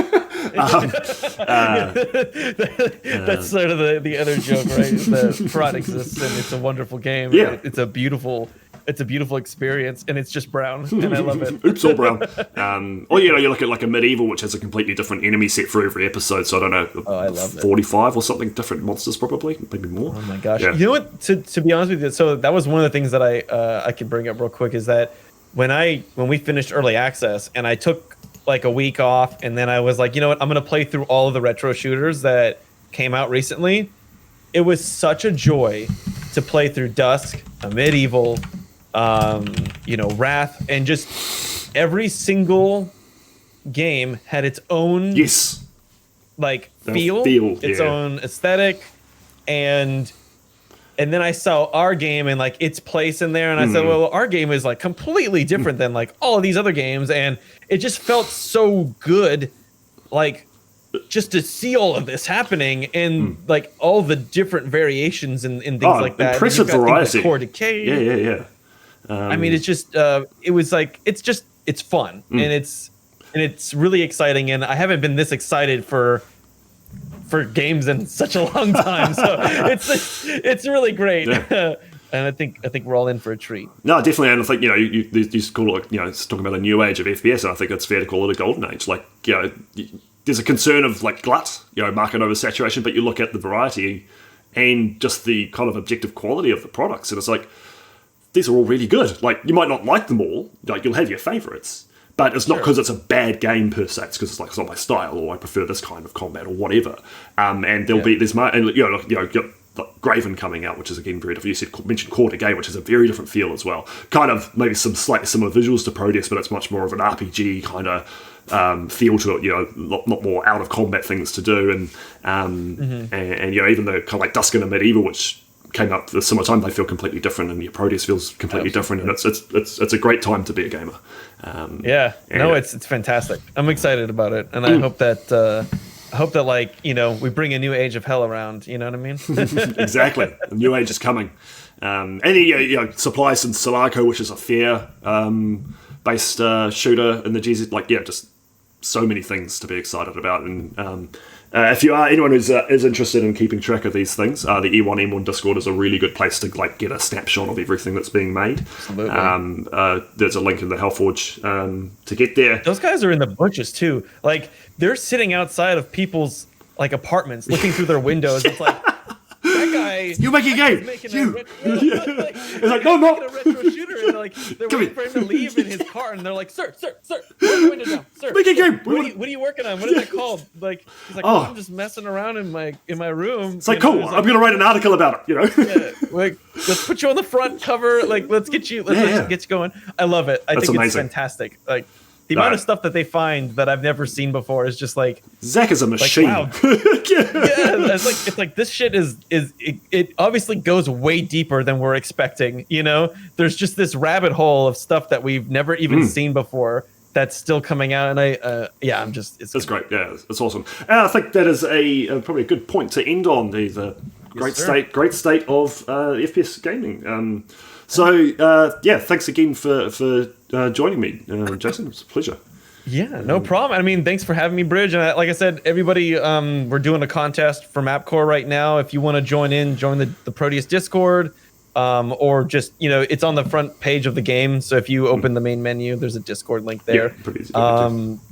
sort of the other joke, right? The Prod exists, and it's a wonderful game. Yeah. It's a beautiful It's a beautiful experience, and it's just brown, and I love it. Oops, all brown. Or you look at like a medieval, which has a completely different enemy set for every episode. So I don't know, I love 45 or something different monsters, probably, maybe more. Oh my gosh! Yeah. You know what? To be honest with you, so that was one of the things that I could bring up real quick is that when we finished early access and I took like a week off, and then I was like, you know what, I'm gonna play through all of the retro shooters that came out recently. It was such a joy to play through Dusk, a Medieval, Wrath, and just every single game had its own feel, its own aesthetic, and then I saw our game and like its place in there, and I said, well, our game is like completely different than like all of these other games, and it just felt so good, like just to see all of this happening and like all the different variations and things like that. Impressive variety. Core Decay. Yeah. I mean, it's just it was like it's fun and it's really exciting, and I haven't been this excited for games in such a long time, so it's really great. Yeah. And I think we're all in for a treat. No, definitely, and I think you call it it's talking about a new age of FPS, and I think it's fair to call it a golden age. Like there's a concern of like glut, market oversaturation, but you look at the variety and just the kind of objective quality of the products, and it's like these are all really good. Like you might not like them all, like you'll have your favorites. But it's not because it's a bad game per se. It's because it's like it's not my style, or I prefer this kind of combat, or whatever. And there's Graven coming out, which is again very different. You mentioned Core Decay, which is a very different feel as well. Kind of maybe some slightly similar visuals to Prodeus, but it's much more of an RPG kind of feel to it. A lot more out of combat things to do, and even the kind of like Dusk and a Medieval, which came out at the similar time, they feel completely different, and your Prodeus feels completely different, and it's a great time to be a gamer. It's fantastic. I'm excited about it, and I hope that we bring a new age of hell around. You know what I mean? Exactly, the new age is coming, and supply some Sulaco, which is a fair based shooter in the GZ. Just so many things to be excited about, and if you are anyone who's is interested in keeping track of these things, the E1M1 Discord is a really good place to get a snapshot of everything that's being made. Absolutely. There's a link in the Hellforge to get there. Those guys are in the bushes too. Like they're sitting outside of people's like apartments, looking through their windows. It's like that guy. You make a game. It's like no, a retro shooter, and they're waiting for him to leave in his car, and they're like, sir, roll the window down, sir. Make a game. What are you working on? What is it called? Like he's like, I'm just messing around in my room. It's like cool. I'm gonna write an article about it. Yeah, like let's put you on the front cover. Like let's get you going. I love it. I think amazing. It's fantastic. Like. The amount of stuff that they find that I've never seen before is just like Zach is a machine. Like, wow. It's like this shit is it obviously goes way deeper than we're expecting. There's just this rabbit hole of stuff that we've never even seen before that's still coming out, and it's great. Yeah, it's awesome. And I think that is probably a good point to end on the great state of FPS gaming. Thanks again for joining me, Jason. It was a pleasure. Yeah, no problem. I mean, thanks for having me, Bridge. And like I said, everybody, we're doing a contest for MapCore right now. If you want to join the Prodeus Discord, or just, it's on the front page of the game. So if you open the main menu, there's a Discord link there. Yeah, pretty easy.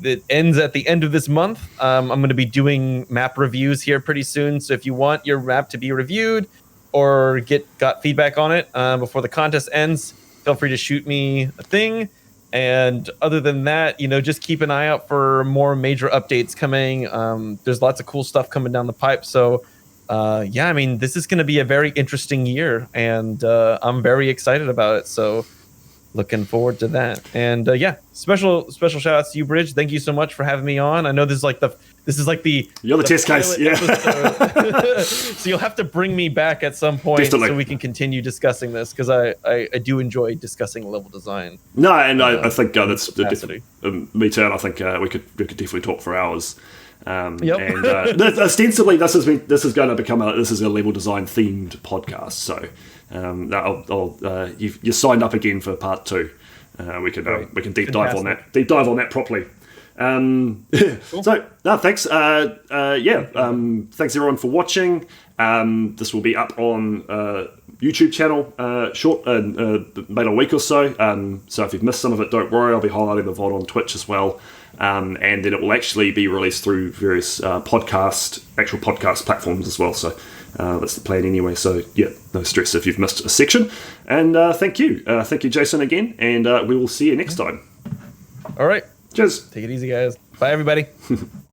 It ends at the end of this month. I'm going to be doing map reviews here pretty soon. So if you want your map to be reviewed or got feedback on it before the contest ends, feel free to shoot me a thing. And other than that, just keep an eye out for more major updates coming. There's lots of cool stuff coming down the pipe. So, this is going to be a very interesting year, and I'm very excited about it. So, looking forward to that. And special shout outs to you, Bridge. Thank you so much for having me on. I know this is like the you're the test case, yeah. So you'll have to bring me back at some point so we can continue discussing this, because I do enjoy discussing level design. No, and I think that's me too. And I think we could definitely talk for hours. And ostensibly, this is going to become a level design themed podcast. So you signed up again for part 2. We can deep dive on that properly. Cool. So thanks. Thanks everyone for watching. This will be up on YouTube channel short, made a week or so. So if you've missed some of it, don't worry. I'll be highlighting the VOD on Twitch as well. And then it will actually be released through various actual podcast platforms as well. So that's the plan anyway. So yeah, no stress if you've missed a section. And thank you, Jason, again. And we will see you next time. All right. Cheers. Take it easy, guys. Bye, everybody.